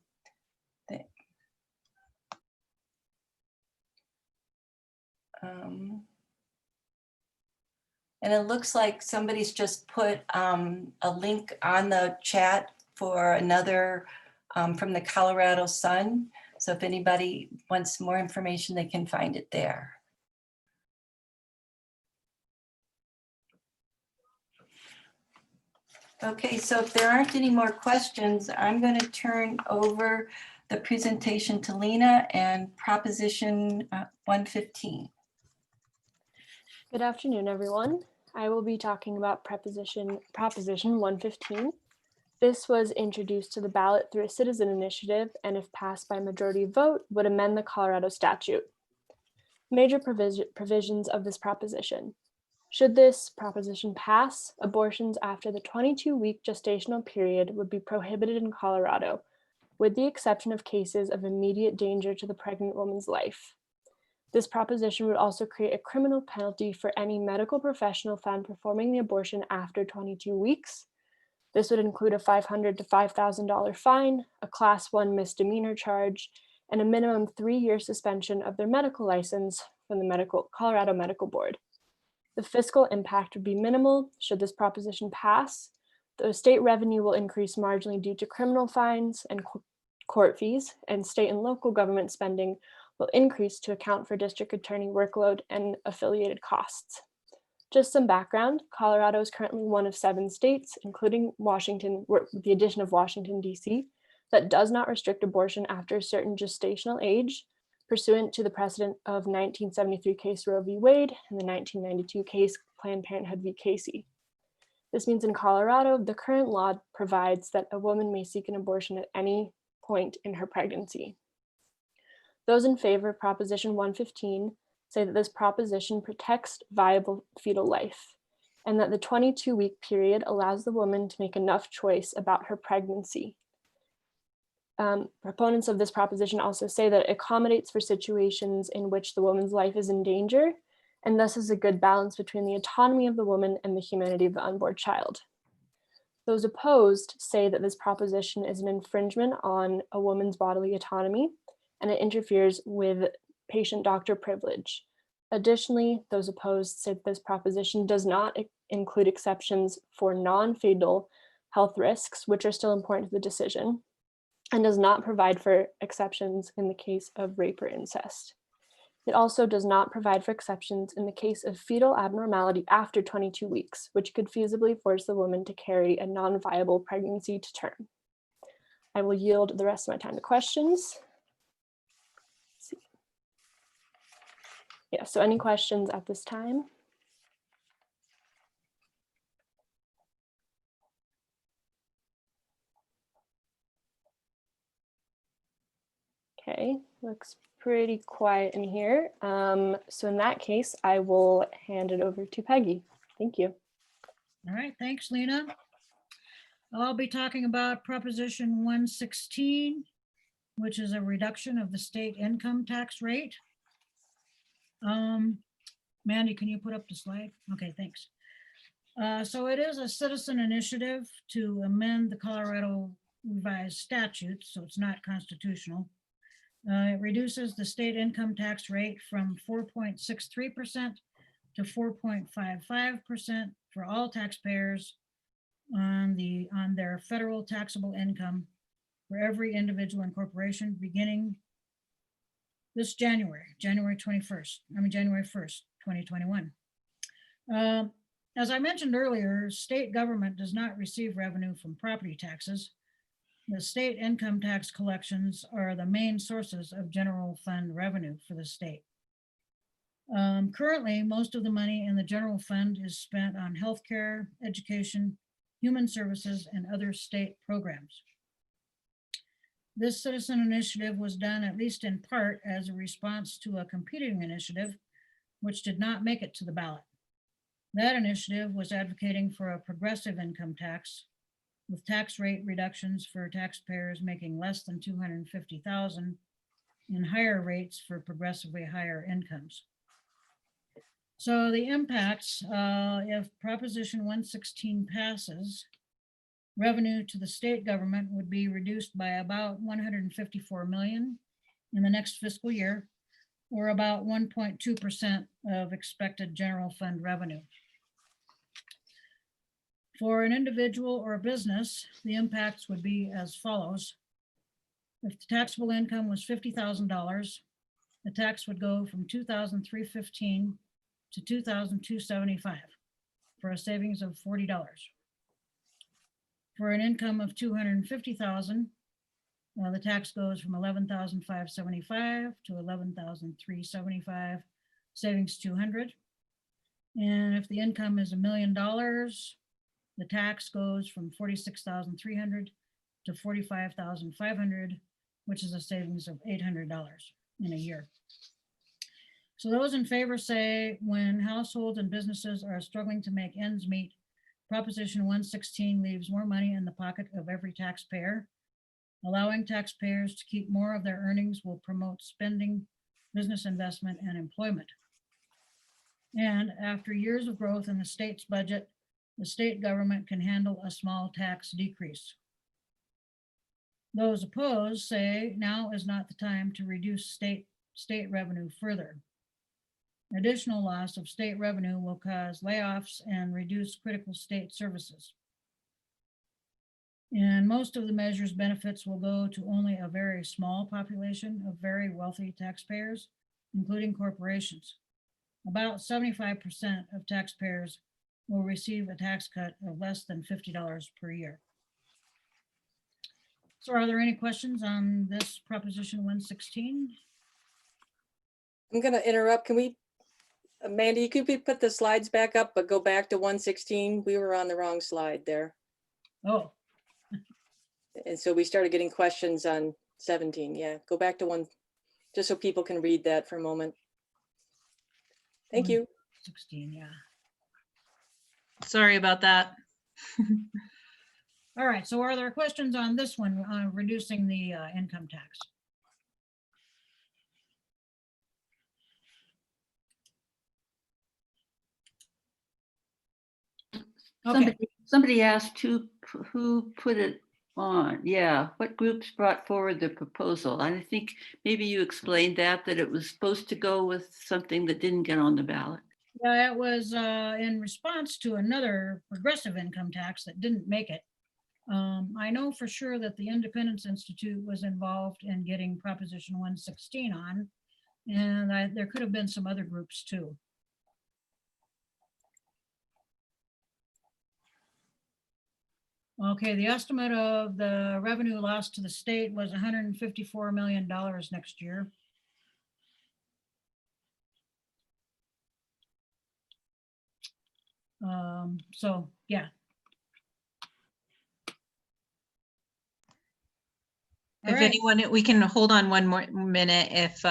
and it looks like somebody's just put a link on the chat for another from the Colorado Sun. So if anybody wants more information, they can find it there. Okay, so if there aren't any more questions, I'm going to turn over the presentation to Lena and Proposition 115. Good afternoon, everyone. I will be talking about Proposition 115. This was introduced to the ballot through a citizen initiative, and if passed by majority vote, would amend the Colorado statute. Major provisions of this proposition. Should this proposition pass, abortions after the 22-week gestational period would be prohibited in Colorado, with the exception of cases of immediate danger to the pregnant woman's life. This proposition would also create a criminal penalty for any medical professional found performing the abortion after 22 weeks. This would include a $500 to $5,000 fine, a Class 1 misdemeanor charge, and a minimum 3-year suspension of their medical license from the Colorado Medical Board. The fiscal impact would be minimal should this proposition pass. The state revenue will increase marginally due to criminal fines and court fees, and state and local government spending will increase to account for district attorney workload and affiliated costs. Just some background, Colorado is currently one of 7 states, including Washington, with the addition of Washington, D.C., that does not restrict abortion after a certain gestational age, pursuant to the precedent of 1973 case Roe v. Wade and the 1992 case Planned Parenthood v. Casey. This means in Colorado, the current law provides that a woman may seek an abortion at any point in her pregnancy. Those in favor of Proposition 115 say that this proposition protects viable fetal life, and that the 22-week period allows the woman to make enough choice about her pregnancy. Proponents of this proposition also say that it accommodates for situations in which the woman's life is in danger, and thus is a good balance between the autonomy of the woman and the humanity of the unborn child. Those opposed say that this proposition is an infringement on a woman's bodily autonomy, and it interferes with patient-doctor privilege. Additionally, those opposed say that this proposition does not include exceptions for non-fatal health risks, which are still important to the decision, and does not provide for exceptions in the case of rape or incest. It also does not provide for exceptions in the case of fetal abnormality after 22 weeks, which could feasibly force the woman to carry a non-viable pregnancy to term. I will yield the rest of my time to questions. Let's see. Yeah, so any questions at this time? Okay, looks pretty quiet in here. So in that case, I will hand it over to Peggy. Thank you. All right, thanks, Lena. I'll be talking about Proposition 116, which is a reduction of the state income tax rate. Mandy, can you put up the slide? Okay, thanks. So it is a citizen initiative to amend the Colorado revised statutes, so it's not constitutional. It reduces the state income tax rate from 4.63% to 4.55% for all taxpayers on their federal taxable income for every individual and corporation beginning this January 1st, 2021. As I mentioned earlier, state government does not receive revenue from property taxes. The state income tax collections are the main sources of general fund revenue for the state. Currently, most of the money in the general fund is spent on healthcare, education, human services, and other state programs. This citizen initiative was done at least in part as a response to a competing initiative, which did not make it to the ballot. That initiative was advocating for a progressive income tax with tax rate reductions for taxpayers making less than $250,000 and higher rates for progressively higher incomes. So the impacts, if Proposition 116 passes, revenue to the state government would be reduced by about $154 million in the next fiscal year, or about 1.2% of expected general fund revenue. For an individual or a business, the impacts would be as follows. If the taxable income was $50,000, the tax would go from $2,315 to $2,275 for a savings of $40. For an income of $250,000, the tax goes from $11,575 to $11,375, savings $200. And if the income is $1 million, the tax goes from $46,300 to $45,500, which is a savings of $800 in a year. So those in favor say when households and businesses are struggling to make ends meet, Proposition 116 leaves more money in the pocket of every taxpayer. Allowing taxpayers to keep more of their earnings will promote spending, business investment, and employment. And after years of growth in the state's budget, the state government can handle a small tax decrease. Those opposed say now is not the time to reduce state revenue further. Additional loss of state revenue will cause layoffs and reduce critical state services. And most of the measure's benefits will go to only a very small population of very wealthy taxpayers, including corporations. About 75% of taxpayers will receive a tax cut of less than $50 per year. So are there any questions on this Proposition 116? I'm going to interrupt. Can we, Mandy, you could put the slides back up, but go back to 116. We were on the wrong slide there. Oh, And so we started getting questions on 17. Yeah, go back to one, just so people can read that for a moment. Thank you. 16, yeah. Sorry about that. All right, so are there questions on this one, on reducing the income tax? Okay, Somebody asked who put it on. Yeah, what groups brought forward the proposal? I think maybe you explained that it was supposed to go with something that didn't get on the ballot. yeah, it was in response to another progressive income tax that didn't make it. I know for sure that the Independence Institute was involved in getting Proposition 116 on, and there could have been some other groups too. Okay, the estimate of the revenue lost to the state was $154 million next year. So, yeah. All If right. anyone, we can hold on one more minute if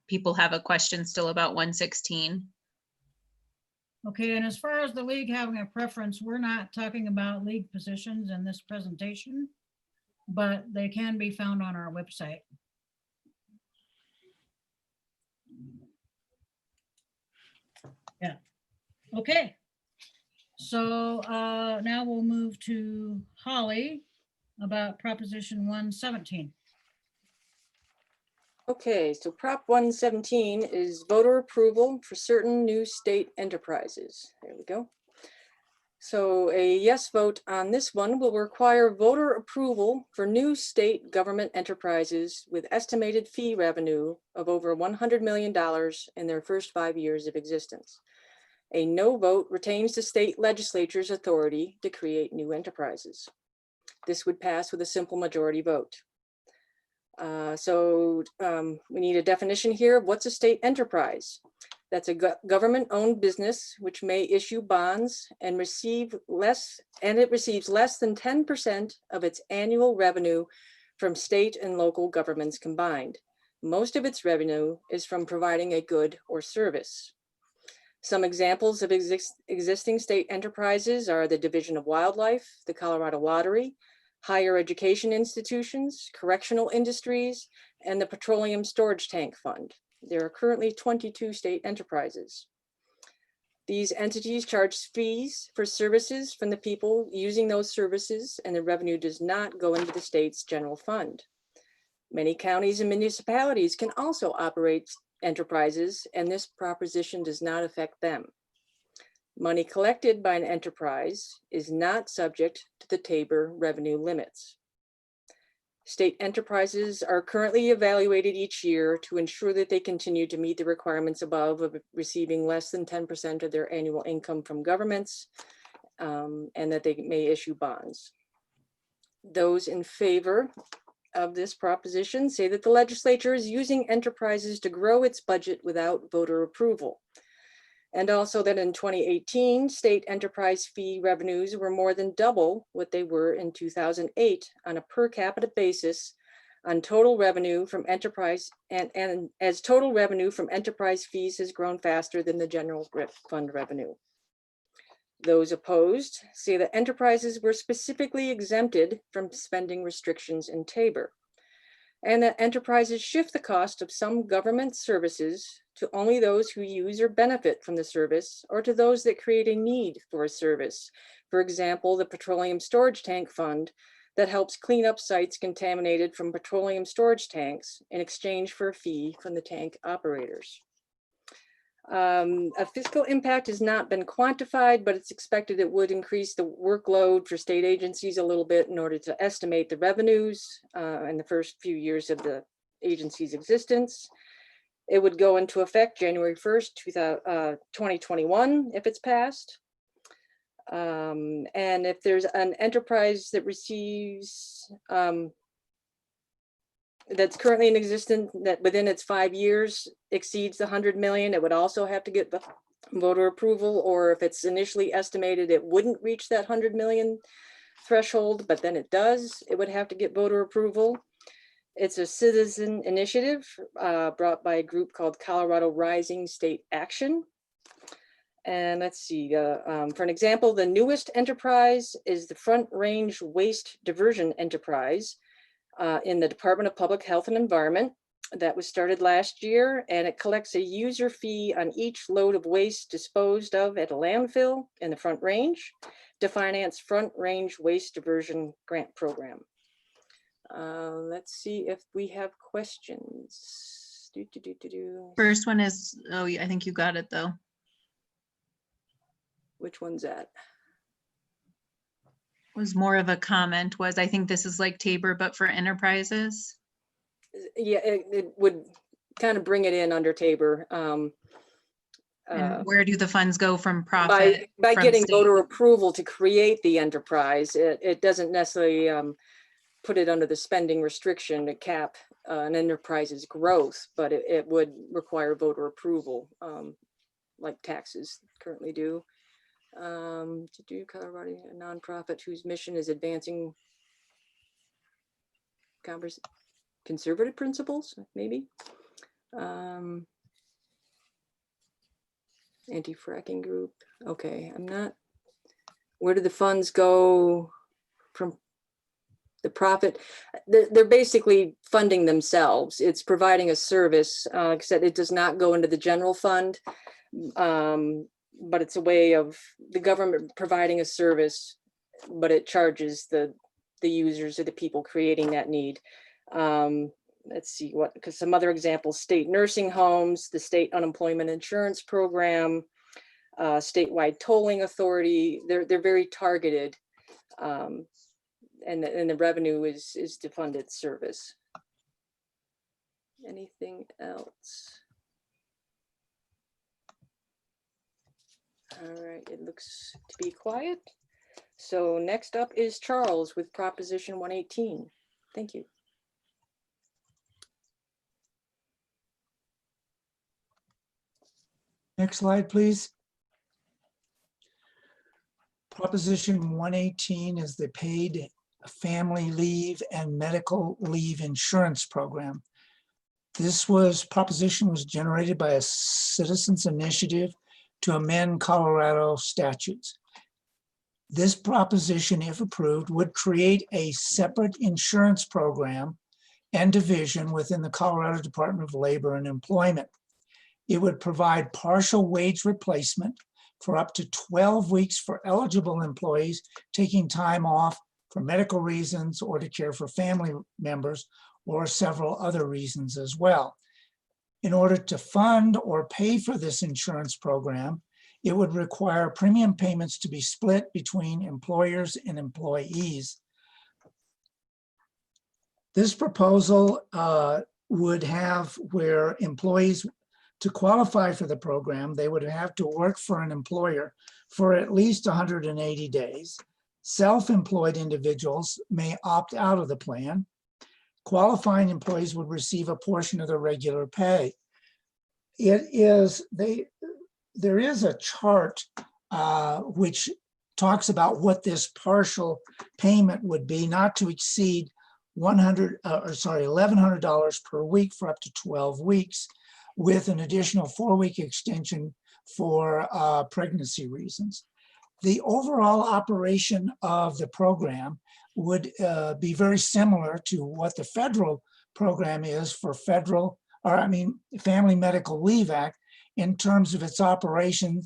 people have a question still about 116. Okay, and as far as the league having a preference, we're not talking about league positions in this presentation, but they can be found on our website. Yeah, okay. So now we'll move to Holly about Proposition 117. Okay, so Prop 117 is voter approval for certain new state enterprises. There we go. So a yes vote on this one will require voter approval for new state government enterprises with estimated fee revenue of over $100 million in their first 5 years of existence. A no vote retains the state legislature's authority to create new enterprises. This would pass with a simple majority vote. We need a definition here of what's a state enterprise. That's a government-owned business which may issue bonds and receives less than 10% of its annual revenue from state and local governments combined. Most of its revenue is from providing a good or service. Some examples of existing state enterprises are the Division of Wildlife, the Colorado Lottery, higher education institutions, correctional industries, and the Petroleum Storage Tank Fund. There are currently 22 state enterprises. These entities charge fees for services from the people using those services, and the revenue does not go into the state's general fund. Many counties and municipalities can also operate enterprises, and this proposition does not affect them. Money collected by an enterprise is not subject to the Tabor revenue limits. State enterprises are currently evaluated each year to ensure that they continue to meet the requirements above of receiving less than 10% of their annual income from governments, and that they may issue bonds. Those in favor of this proposition say that the legislature is using enterprises to grow its budget without voter approval. And also that in 2018, state enterprise fee revenues were more than double what they were in 2008 on a per capita basis on total revenue from enterprise, and as total revenue from enterprise fees has grown faster than the general fund revenue. Those opposed say that enterprises were specifically exempted from spending restrictions in Tabor, and that enterprises shift the cost of some government services to only those who use or benefit from the service, or to those that create a need for a service. For example, the Petroleum Storage Tank Fund that helps clean up sites contaminated from petroleum storage tanks in exchange for a fee from the tank operators. A fiscal impact has not been quantified, but it's expected it would increase the workload for state agencies a little bit in order to estimate the revenues in the first few years of the agency's existence. It would go into effect January 1st, 2021 if it's passed. And if there's an enterprise that receives, that's currently in existence that within its 5 years exceeds the 100 million, it would also have to get the voter approval, or if it's initially estimated it wouldn't reach that 100 million threshold, but then it does, it would have to get voter approval. It's a citizen initiative brought by a group called Colorado Rising State Action. And let's see, for an example, the newest enterprise is the Front Range Waste Diversion Enterprise in the Department of Public Health and Environment. That was started last year, and it collects a user fee on each load of waste disposed of at a landfill in the Front Range to finance Front Range Waste Diversion Grant Program. Let's see if we have questions. First one is, oh, yeah, I think you got it though. Which one's that? Was more of a comment, was I think this is like Tabor, but for enterprises. Yeah, it would kind of bring it in under Tabor. And where do the funds go from profit? By from getting state? voter approval to create the enterprise, it doesn't necessarily put it under the spending restriction to cap an enterprise's growth, but it would require voter approval, like taxes currently do. To do Colorado, a nonprofit whose mission is advancing conservative principles, maybe. Anti-fracking group. Okay, I'm not. Where do the funds go from? The profit? They're basically funding themselves. It's providing a service. Like I said, it does not go into the general fund, but it's a way of the government providing a service, but it charges the users or the people creating that need. Let's see what, because some other examples: state nursing homes, the state unemployment insurance program, statewide tolling authority. They're very targeted, and the revenue is to fund its service. Anything else? All right, it looks to be quiet. So next up is Charles with Proposition 118. Thank you. Next slide, please. Proposition 118 is the paid family leave and medical leave insurance program. This proposition was generated by a citizens initiative to amend Colorado statutes. This proposition, if approved, would create a separate insurance program and division within the Colorado Department of Labor and Employment. It would provide partial wage replacement for up to 12 weeks for eligible employees taking time off for medical reasons or to care for family members or several other reasons as well. In order to fund or pay for this insurance program, it would require premium payments to be split between employers and employees. This proposal would have where employees, to qualify for the program, they would have to work for an employer for at least 180 days. Self-employed individuals may opt out of the plan. Qualifying employees would receive a portion of their regular pay. There is a chart which talks about what this partial payment would be, not to exceed $1,100 per week for up to 12 weeks, with an additional 4-week extension for pregnancy reasons. The overall operation of the program would be very similar to what the federal program is for Family Medical Leave Act in terms of its operation,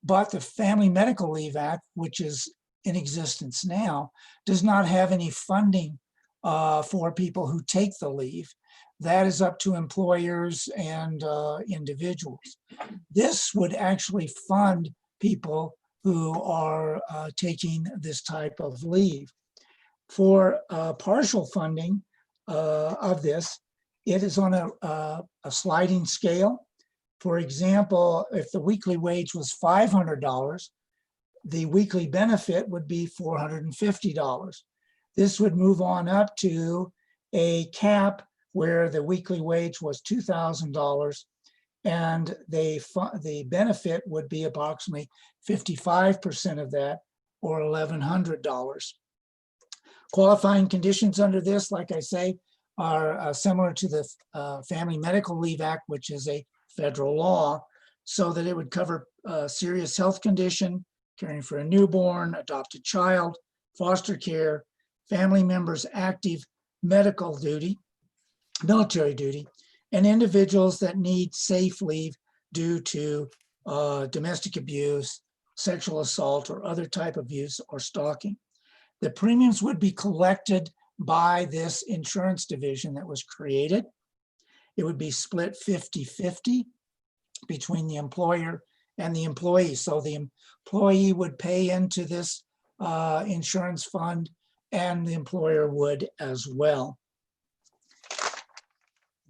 but the Family Medical Leave Act, which is in existence now, does not have any funding for people who take the leave. That is up to employers and individuals. This would actually fund people who are taking this type of leave. For partial funding of this, it is on a sliding scale. For example, if the weekly wage was $500, the weekly benefit would be $450. This would move on up to a cap where the weekly wage was $2,000 and the benefit would be approximately 55% of that, or $1,100. Qualifying conditions under this, like I say, are similar to the Family Medical Leave Act, which is a federal law. so that it would cover serious health condition, caring for a newborn, adopted child, foster care, family members' active medical duty, military duty, and individuals that need safe leave due to domestic abuse, sexual assault, or other type of abuse or stalking. The premiums would be collected by this insurance division that was created. It would be split 50-50 between the employer and the employee. So the employee would pay into this insurance fund, and the employer would as well.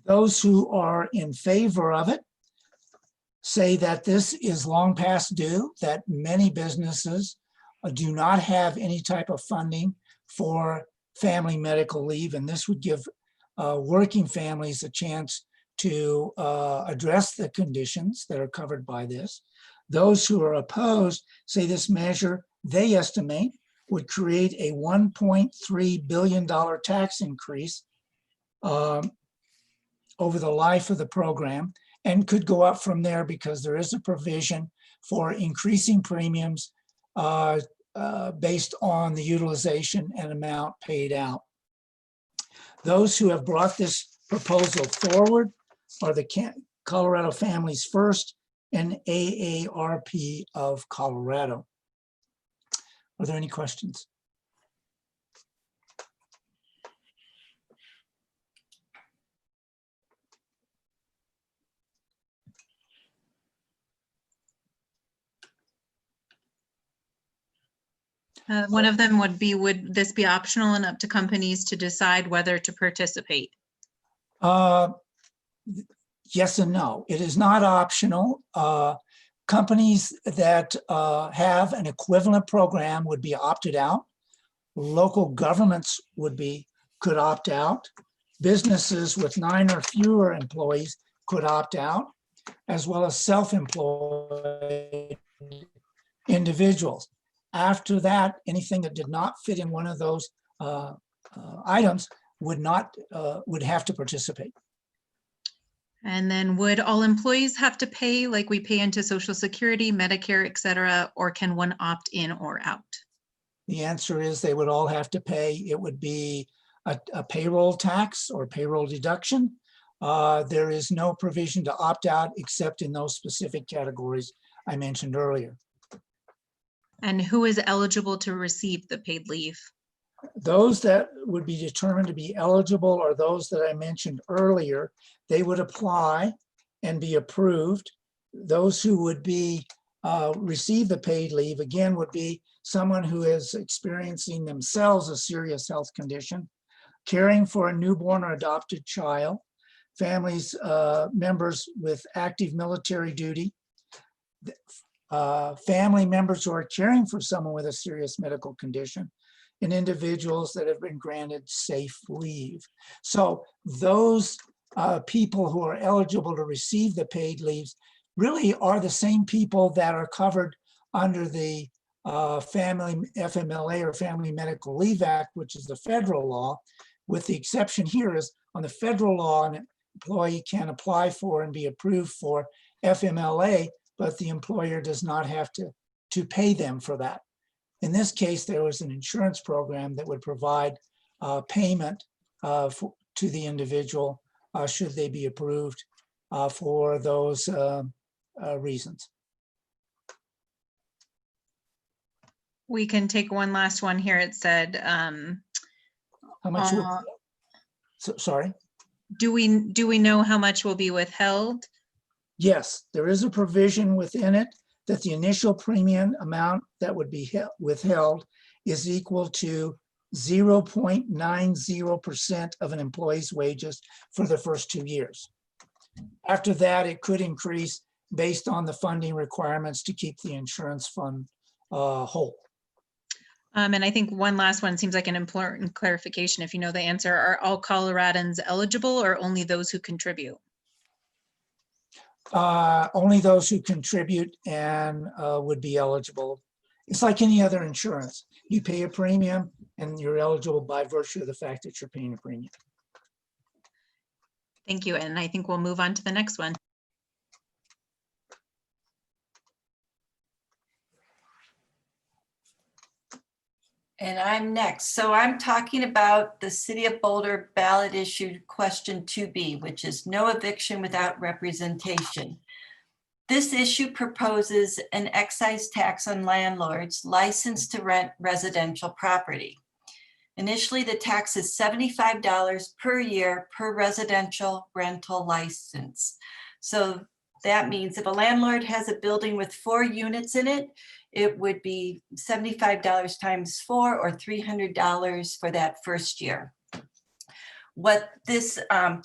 Those who are in favor of it say that this is long past due, that many businesses do not have any type of funding for family medical leave, and this would give working families a chance to address the conditions that are covered by this. Those who are opposed say this measure, they estimate, would create a $1.3 billion tax increase over the life of the program, and could go up from there because there is a provision for increasing premiums based on the utilization and amount paid out. Those who have brought this proposal forward are the Colorado Families First and AARP of Colorado. Are there any questions? One of them would be, would this be optional and up to companies to decide whether to participate? Yes and no. It is not optional. Companies that have an equivalent program would be opted out. Local governments could opt out. Businesses with 9 or fewer employees could opt out, as well as self-employed individuals. After that, anything that did not fit in one of those items would have to participate. And then would all employees have to pay, like we pay into Social Security, Medicare, et cetera, or can one opt in or out? The answer is they would all have to pay. It would be a payroll tax or payroll deduction. There is no provision to opt out except in those specific categories I mentioned earlier. And who is eligible to receive the paid leave? Those that would be determined to be eligible are those that I mentioned earlier. They would apply and be approved. Those who would be receive the paid leave, again, would be someone who is experiencing themselves a serious health condition, caring for a newborn or adopted child, families, members with active military duty, family members who are caring for someone with a serious medical condition, and individuals that have been granted safe leave. So those people who are eligible to receive the paid leaves really are the same people that are covered under the Family FMLA or Family Medical Leave Act, which is the federal law, with the exception here is on the federal law, an employee can apply for and be approved for FMLA, but the employer does not have to pay them for that. In this case, there was an insurance program that would provide payment to the individual should they be approved for those reasons. We can take one last one here. It said, How much? Sorry. Do we know how much will be withheld? Yes, there is a provision within it that the initial premium amount that would be withheld is equal to 0.90% of an employee's wages for the first 2 years. After that, it could increase based on the funding requirements to keep the insurance fund whole. And I think one last one seems like an important clarification. If you know the answer, are all Coloradans eligible or only those who contribute? Only those who contribute and would be eligible. It's like any other insurance. You pay a premium and you're eligible by virtue of the fact that you're paying a premium. Thank you. And I think we'll move on to the next one. And I'm next. So I'm talking about the City of Boulder ballot issued question 2B, which is no eviction without representation. This issue proposes an excise tax on landlords licensed to rent residential property. Initially, the tax is $75 per year per residential rental license. So that means if a landlord has a building with 4 units in it, it would be $75 times 4 or $300 for that first year. What this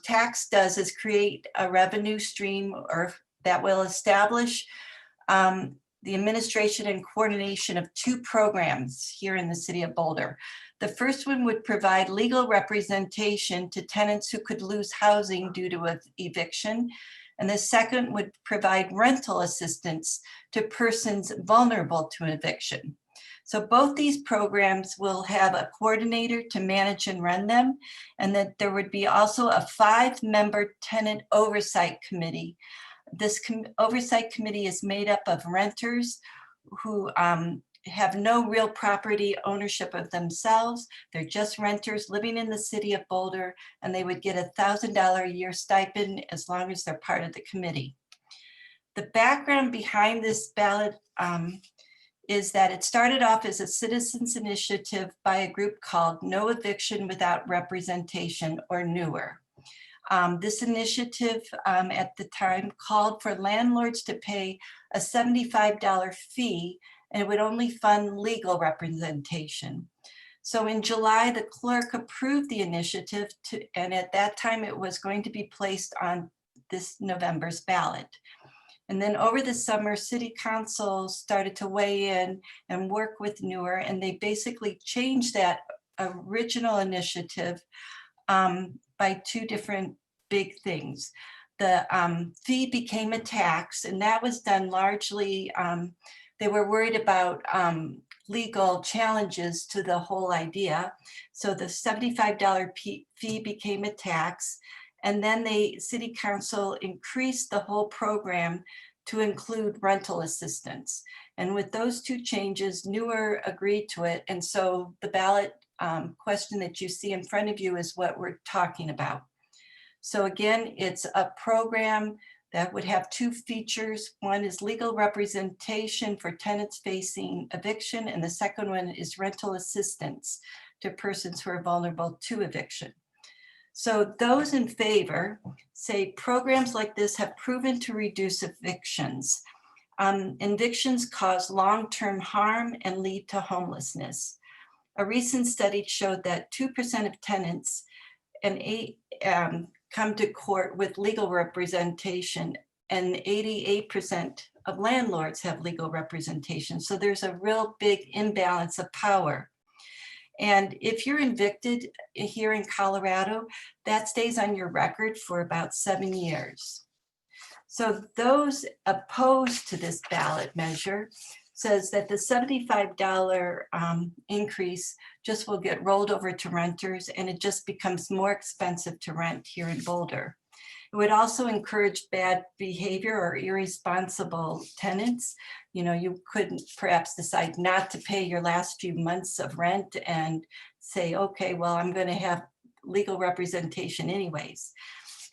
tax does is create a revenue stream or that will establish the administration and coordination of 2 programs here in the City of Boulder. The first one would provide legal representation to tenants who could lose housing due to an eviction. And the second would provide rental assistance to persons vulnerable to an eviction. So both these programs will have a coordinator to manage and run them, and that there would be also a 5-member tenant oversight committee. This oversight committee is made up of renters who have no real property ownership of themselves. They're just renters living in the City of Boulder, and they would get $1,000 a year stipend as long as they're part of the committee. The background behind this ballot is that it started off as a citizens initiative by a group called No Eviction Without Representation, or NEWR. This initiative at the time called for landlords to pay a $75 fee, and it would only fund legal representation. So in July, the clerk approved the initiative and at that time it was going to be placed on this November's ballot. And then over the summer, City Council started to weigh in and work with NEWR, and they basically changed that original initiative by 2 different big things. The fee became a tax, and that was done largely, they were worried about legal challenges to the whole idea. So the $75 fee became a tax. And then the City Council increased the whole program to include rental assistance. And with those 2 changes, NEWR agreed to it. And so the ballot question that you see in front of you is what we're talking about. So again, it's a program that would have 2 features. One is legal representation for tenants facing eviction, and the second one is rental assistance to persons who are vulnerable to eviction. So those in favor say programs like this have proven to reduce evictions. Evictions cause long-term harm and lead to homelessness. A recent study showed that 2% of tenants come to court with legal representation, and 88% of landlords have legal representation. So there's a real big imbalance of power. And if you're evicted here in Colorado, that stays on your record for about 7 years. So those opposed to this ballot measure says that the $75 increase just will get rolled over to renters, and it just becomes more expensive to rent here in Boulder. It would also encourage bad behavior or irresponsible tenants. You know, you could perhaps decide not to pay your last few months of rent and say, okay, well, I'm going to have legal representation anyways.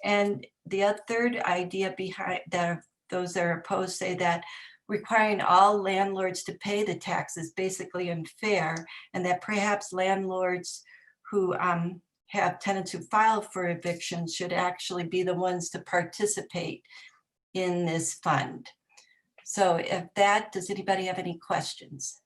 And the third idea behind that, those that are opposed say that requiring all landlords to pay the tax is basically unfair, and that perhaps landlords who have tenants who file for eviction should actually be the ones to participate in this fund. So if that, does anybody have any questions?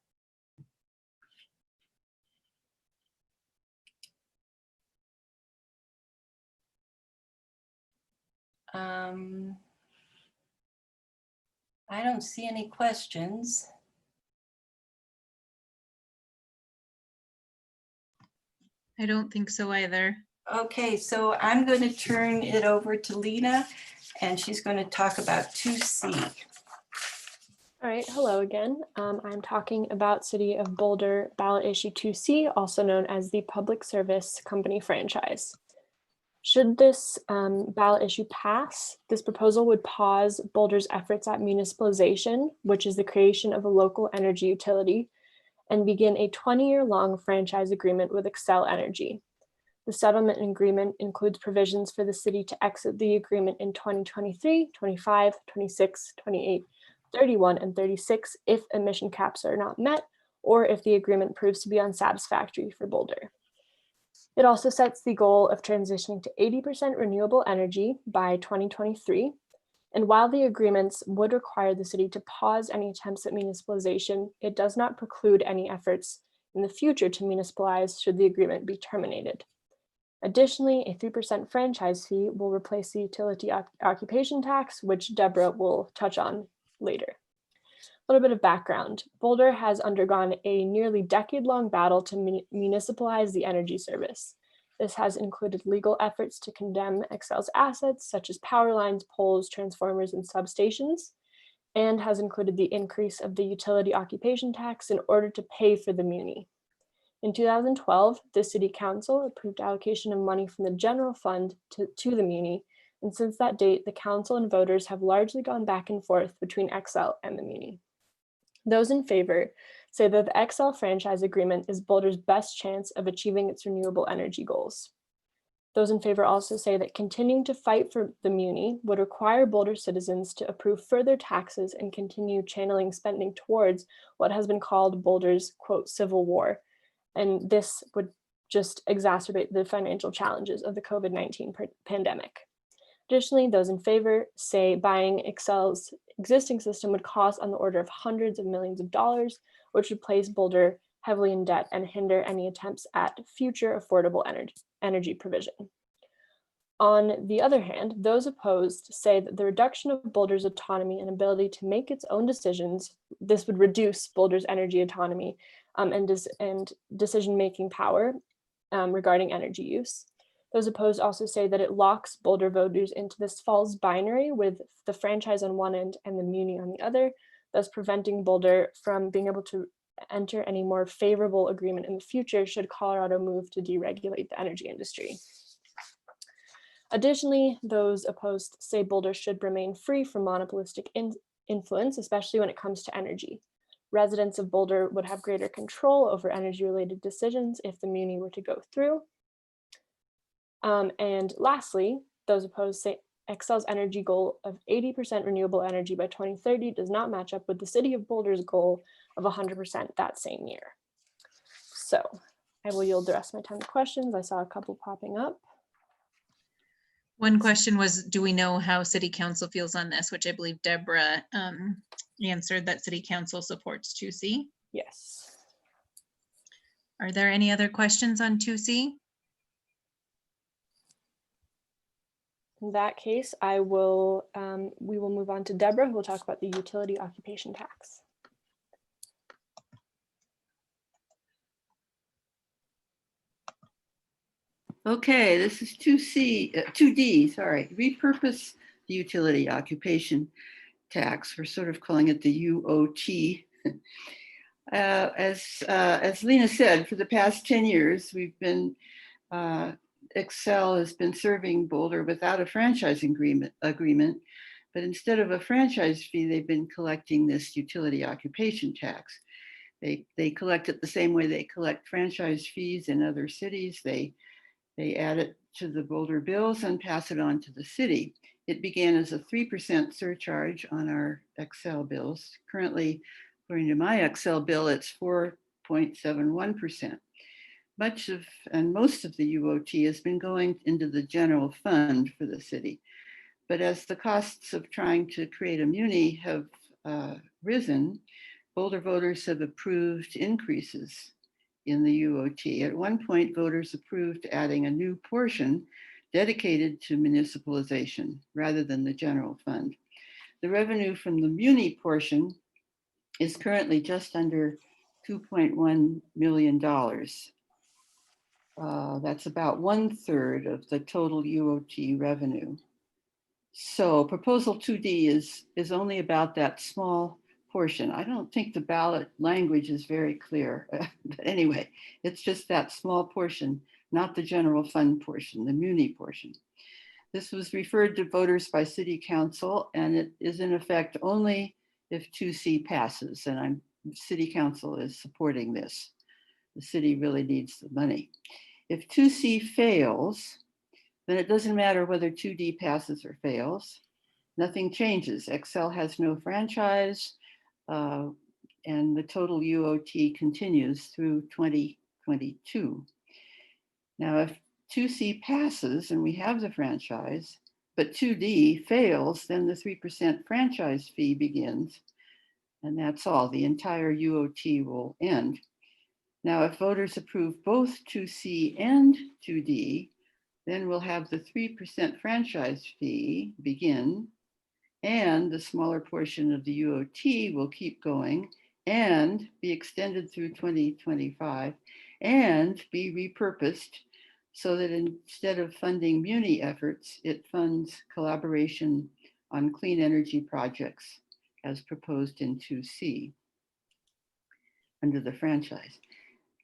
I don't see any questions. I don't think so either. Okay, so I'm going to turn it over to Lena, and she's going to talk about 2C. All right, hello again. I'm talking about City of Boulder ballot issue 2C, also known as the Public Service Company franchise. Should this ballot issue pass, this proposal would pause Boulder's efforts at municipalization, which is the creation of a local energy utility, and begin a 20-year-long franchise agreement with Xcel Energy. The settlement agreement includes provisions for the city to exit the agreement in 2023, 25, 26, 28, 31, and 36 if emission caps are not met, or if the agreement proves to be unsatisfactory for Boulder. It also sets the goal of transitioning to 80% renewable energy by 2023. And while the agreements would require the city to pause any attempts at municipalization, it does not preclude any efforts in the future to municipalize should the agreement be terminated. Additionally, a 3% franchise fee will replace the utility occupation tax, which Deborah will touch on later. A little bit of background. Boulder has undergone a nearly decade-long battle to municipalize the energy service. This has included legal efforts to condemn Xcel's assets, such as power lines, poles, transformers, and substations, and has included the increase of the utility occupation tax in order to pay for the muni. In 2012, the City Council approved allocation of money from the general fund to the muni, and since that date, the council and voters have largely gone back and forth between Xcel and the muni. Those in favor say that the Xcel franchise agreement is Boulder's best chance of achieving its renewable energy goals. Those in favor also say that continuing to fight for the muni would require Boulder citizens to approve further taxes and continue channeling spending towards what has been called Boulder's, quote, civil war. And this would just exacerbate the financial challenges of the COVID-19 pandemic. Additionally, those in favor say buying Xcel's existing system would cost on the order of hundreds of millions of dollars, which would place Boulder heavily in debt and hinder any attempts at future affordable energy provision. On the other hand, those opposed say that the reduction of Boulder's autonomy and ability to make its own decisions, this would reduce Boulder's energy autonomy and decision-making power regarding energy use. Those opposed also say that it locks Boulder voters into this false binary with the franchise on one end and the muni on the other, thus preventing Boulder from being able to enter any more favorable agreement in the future should Colorado move to deregulate the energy industry. Additionally, those opposed say Boulder should remain free from monopolistic influence, especially when it comes to energy. Residents of Boulder would have greater control over energy-related decisions if the muni were to go through. And lastly, those opposed say Xcel's energy goal of 80% renewable energy by 2030 does not match up with the city of Boulder's goal of 100% that same year. So I will yield the rest of my time to questions. I saw a couple popping up. One question was, do we know how City Council feels on this? Which I believe Deborah answered that City Council supports 2C. Yes. Are there any other questions on 2C? In that case, we will move on to Deborah, who will talk about the utility occupation tax. Okay, this is 2D, sorry. Repurpose the utility occupation tax. We're sort of calling it the UOT. As Lena said, for the past 10 years, we've been, Xcel has been serving Boulder without a franchise agreement, but instead of a franchise fee, they've been collecting this utility occupation tax. They collect it the same way they collect franchise fees in other cities. They add it to the Boulder bills and pass it on to the city. It began as a 3% surcharge on our Xcel bills. Currently, according to my Xcel bill, it's 4.71%. Most of the UOT has been going into the general fund for the city. But as the costs of trying to create a muni have risen, Boulder voters have approved increases in the UOT. At one point, voters approved adding a new portion dedicated to municipalization rather than the general fund. The revenue from the muni portion is currently just under $2.1 million. That's about 1/3 of the total UOT revenue. So proposal 2D is only about that small portion. I don't think the ballot language is very clear, but anyway, it's just that small portion, not the general fund portion, the muni portion. This was referred to voters by City Council, and it is in effect only if 2C passes, and I'm city council is supporting this. The city really needs the money. If 2C fails, then it doesn't matter whether 2D passes or fails. Nothing changes. Excel has no franchise, and the total UOT continues through 2022. Now, if 2C passes and we have the franchise, but 2D fails, then the 3% franchise fee begins. And that's all. The entire UOT will end. Now, if voters approve both 2C and 2D, then we'll have the 3% franchise fee begin, and the smaller portion of the UOT will keep going and be extended through 2025 and be repurposed so that instead of funding muni efforts, it funds collaboration on clean energy projects as proposed in 2C under the franchise.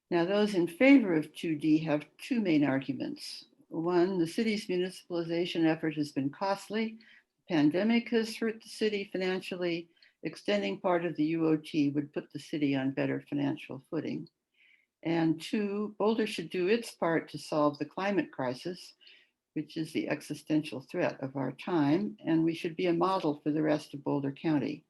Now, those in favor of 2D have two main arguments. One, the city's municipalization effort has been costly. The pandemic has hurt the city financially. Extending part of the UOT would put the city on better financial footing. And two, Boulder should do its part to solve the climate crisis, which is the existential threat of our time, and we should be a model for the rest of Boulder County.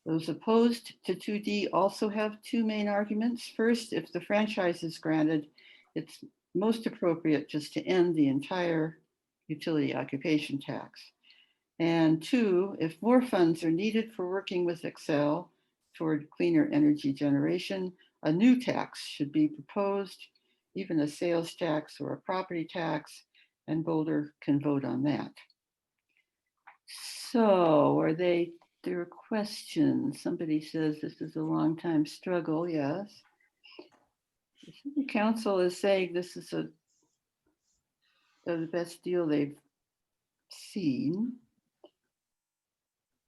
Those opposed to 2D also have two main arguments. First, if the franchise is granted, it's most appropriate just to end the entire utility occupation tax. And two, if more funds are needed for working with Excel toward cleaner energy generation, a new tax should be proposed, even a sales tax or a property tax, and Boulder can vote on that. So there are questions. Somebody says this is a long time struggle. Yes. The city council is saying this is the best deal they've seen.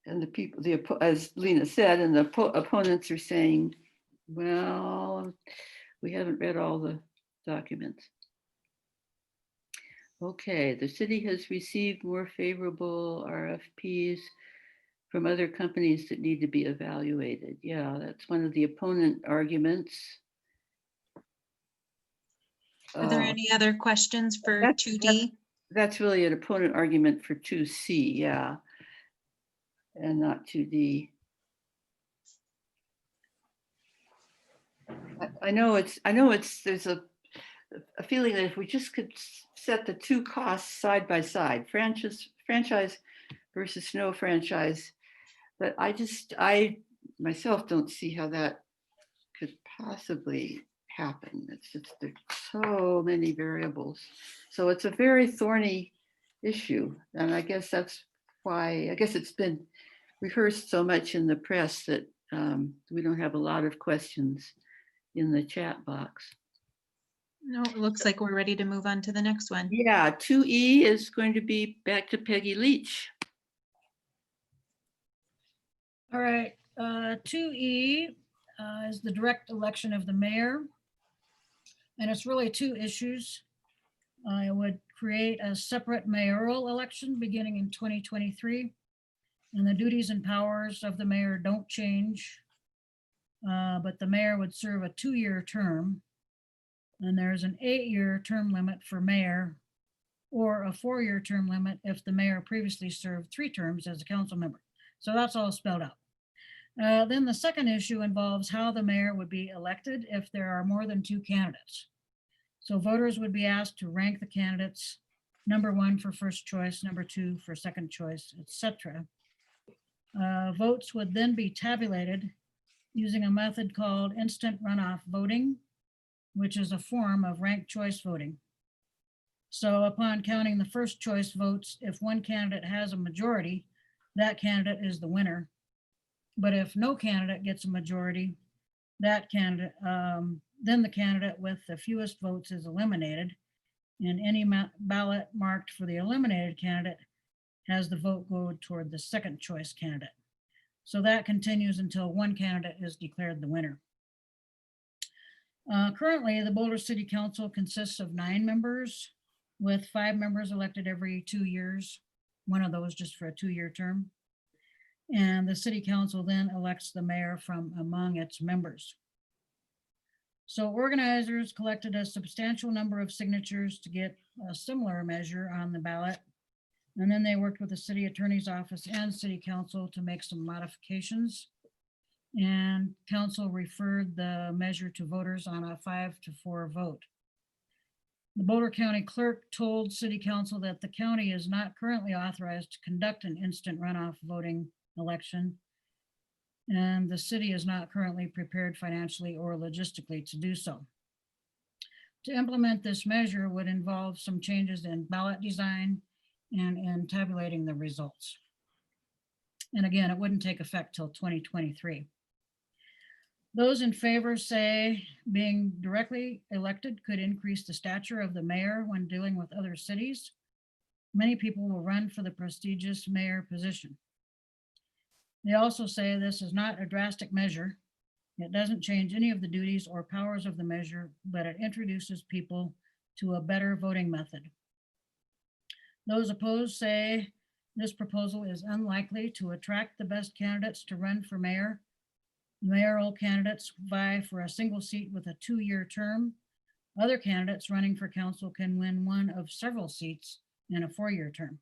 And the people, as Lena said, and the opponents are saying, well, we haven't read all the documents. Okay, the city has received more favorable RFPs from other companies that need to be evaluated. Yeah, that's one of the opponent arguments. Are there any other questions for 2D? That's really an opponent argument for 2C, yeah, and not 2D. I know there's a feeling that if we just could set the two costs side by side, franchise versus no franchise, but I myself don't see how that could possibly happen. It's just, there's so many variables. So it's a very thorny issue. And I guess that's why, I guess it's been rehearsed so much in the press that we don't have a lot of questions in the chat box. No, it looks like we're ready to move on to the next one. Yeah, 2E is going to be back to Peggy Leach. All right, 2E is the direct election of the mayor. And it's really two issues. I would create a separate mayoral election beginning in 2023. And the duties and powers of the mayor don't change. But the mayor would serve a 2-year term. And there's an 8-year term limit for mayor, or a 4-year term limit if the mayor previously served 3 terms as a council member. So that's all spelled out. Then the second issue involves how the mayor would be elected if there are more than 2 candidates. So voters would be asked to rank the candidates, number 1 for first choice, number 2 for second choice, etc. Votes would then be tabulated using a method called instant runoff voting, which is a form of ranked choice voting. So upon counting the first choice votes, if one candidate has a majority, that candidate is the winner. But if no candidate gets a majority, that candidate, then the candidate with the fewest votes is eliminated, and any ballot marked for the eliminated candidate has the vote go toward the second choice candidate. So that continues until one candidate is declared the winner. Currently, the Boulder City Council consists of 9 members, with 5 members elected every 2 years, one of those just for a 2-year term. And the city council then elects the mayor from among its members. So organizers collected a substantial number of signatures to get a similar measure on the ballot. And then they worked with the city attorney's office and city council to make some modifications. And council referred the measure to voters on a 5-4 vote. The Boulder County clerk told city council that the county is not currently authorized to conduct an instant runoff voting election. And the city is not currently prepared financially or logistically to do so. To implement this measure would involve some changes in ballot design and in tabulating the results. And again, it wouldn't take effect till 2023. Those in favor say being directly elected could increase the stature of the mayor when dealing with other cities. Many people will run for the prestigious mayor position. They also say this is not a drastic measure. It doesn't change any of the duties or powers of the measure, but it introduces people to a better voting method. Those opposed say this proposal is unlikely to attract the best candidates to run for mayor. Mayoral candidates vie for a single seat with a 2-year term. Other candidates running for council can win one of several seats in a 4-year term.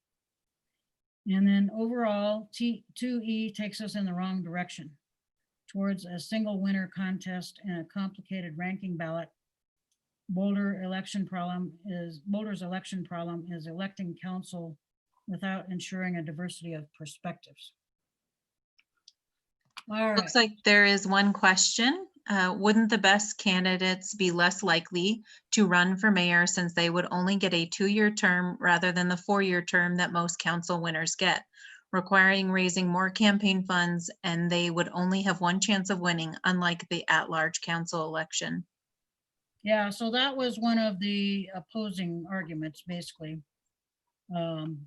And then overall, 2E takes us in the wrong direction towards a single winner contest and a complicated ranking ballot. Boulder's election problem is electing council without ensuring a diversity of perspectives. All right. Looks like there is one question. Wouldn't the best candidates be less likely to run for mayor since they would only get a 2-year term rather than the 4-year term that most council winners get, requiring raising more campaign funds, and they would only have one chance of winning, unlike the at-large council election? Yeah, so that was one of the opposing arguments, basically,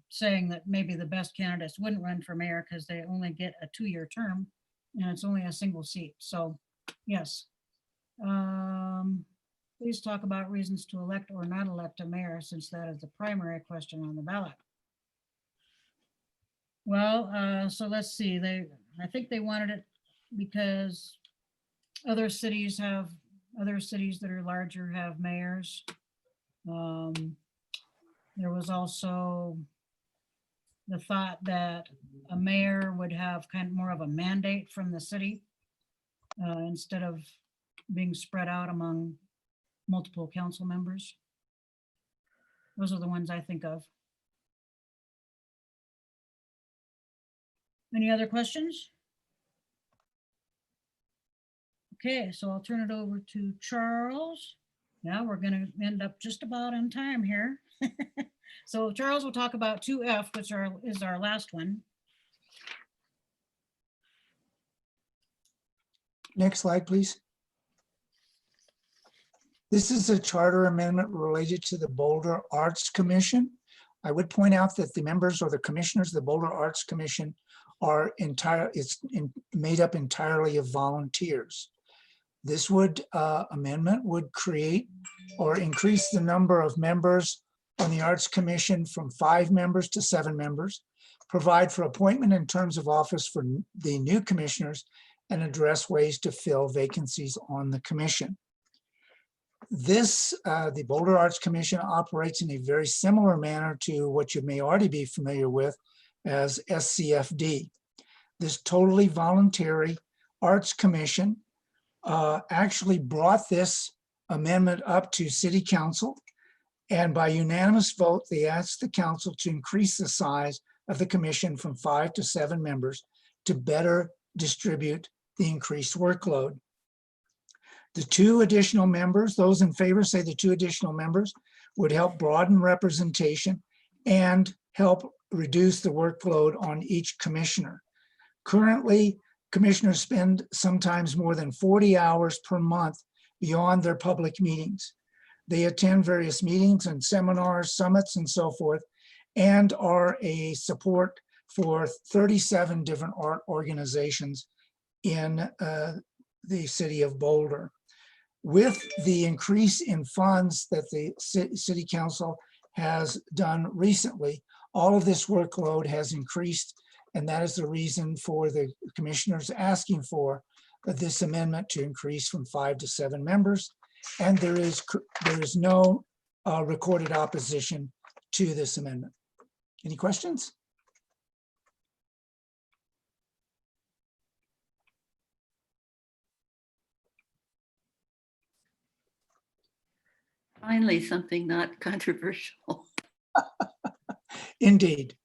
saying that maybe the best candidates wouldn't run for mayor because they only get a 2-year term and it's only a single seat. So, yes. Please talk about reasons to elect or not elect a mayor, since that is the primary question on the ballot. Well, so let's see. I think they wanted it because other cities that are larger have mayors. There was also the thought that a mayor would have kind of more of a mandate from the city instead of being spread out among multiple council members. Those are the ones I think of. Any other questions? Okay, so I'll turn it over to Charles. Yeah, we're going to end up just about on time here. So Charles will talk about 2F, which is our last one. Next slide, please. This is a charter amendment related to the Boulder Arts Commission. I would point out that the members or the commissioners of the Boulder Arts Commission are made up entirely of volunteers. This amendment would create or increase the number of members on the Arts Commission from 5 members to 7 members, provide for appointment in terms of office for the new commissioners, and address ways to fill vacancies on the commission. The Boulder Arts Commission operates in a very similar manner to what you may already be familiar with as SCFD. This totally voluntary Arts Commission actually brought this amendment up to City Council, and by unanimous vote, they asked the council to increase the size of the commission from 5 to 7 members to better distribute the increased workload. The 2 additional members, those in favor say the 2 additional members would help broaden representation and help reduce the workload on each commissioner. Currently, commissioners spend sometimes more than 40 hours per month beyond their public meetings. They attend various meetings and seminars, summits, and so forth, and are a support for 37 different art organizations in the city of Boulder. With the increase in funds that the city council has done recently, all of this workload has increased, And that is the reason for the commissioners asking for this amendment to increase from 5 to 7 members. And there is no recorded opposition to this amendment. Any questions? Finally, something not controversial. Indeed.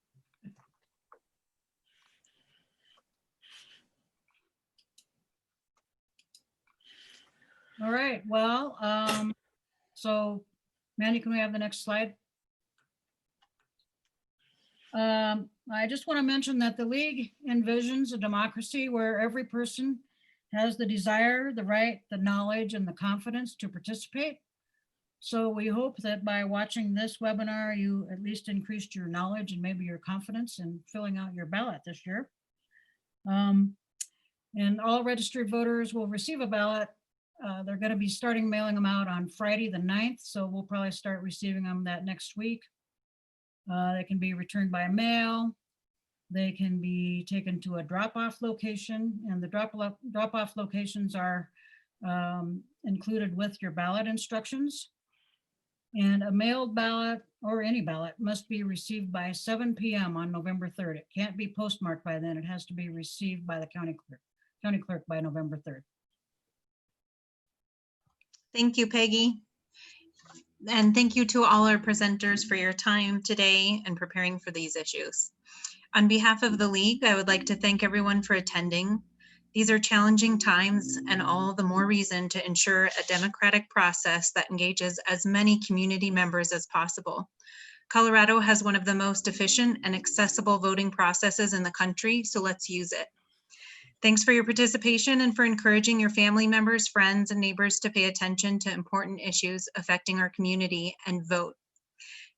All right, well, so Mandy, can we have the next slide? I just want to mention that the League envisions a democracy where every person has the desire, the right, the knowledge, and the confidence to participate. So we hope that by watching this webinar, you at least increased your knowledge and maybe your confidence in filling out your ballot this year. And all registered voters will receive a ballot. They're going to be starting mailing them out on Friday the 9th. So we'll probably start receiving them that next week. They can be returned by mail. They can be taken to a drop-off location, and the drop-off locations are included with your ballot instructions. And a mailed ballot or any ballot must be received by 7 p.m. on November 3rd. It can't be postmarked by then. It has to be received by the county clerk by November 3rd. Thank you, Peggy. And thank you to all our presenters for your time today and preparing for these issues. On behalf of the League, I would like to thank everyone for attending. These are challenging times and all the more reason to ensure a democratic process that engages as many community members as possible. Colorado has one of the most efficient and accessible voting processes in the country, so let's use it. Thanks for your participation and for encouraging your family members, friends, and neighbors to pay attention to important issues affecting our community and vote.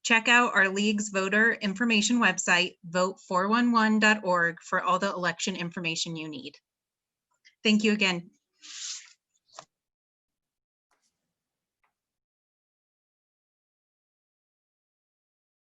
Check out our League's voter information website, vote411.org, for all the election information you need. Thank you again.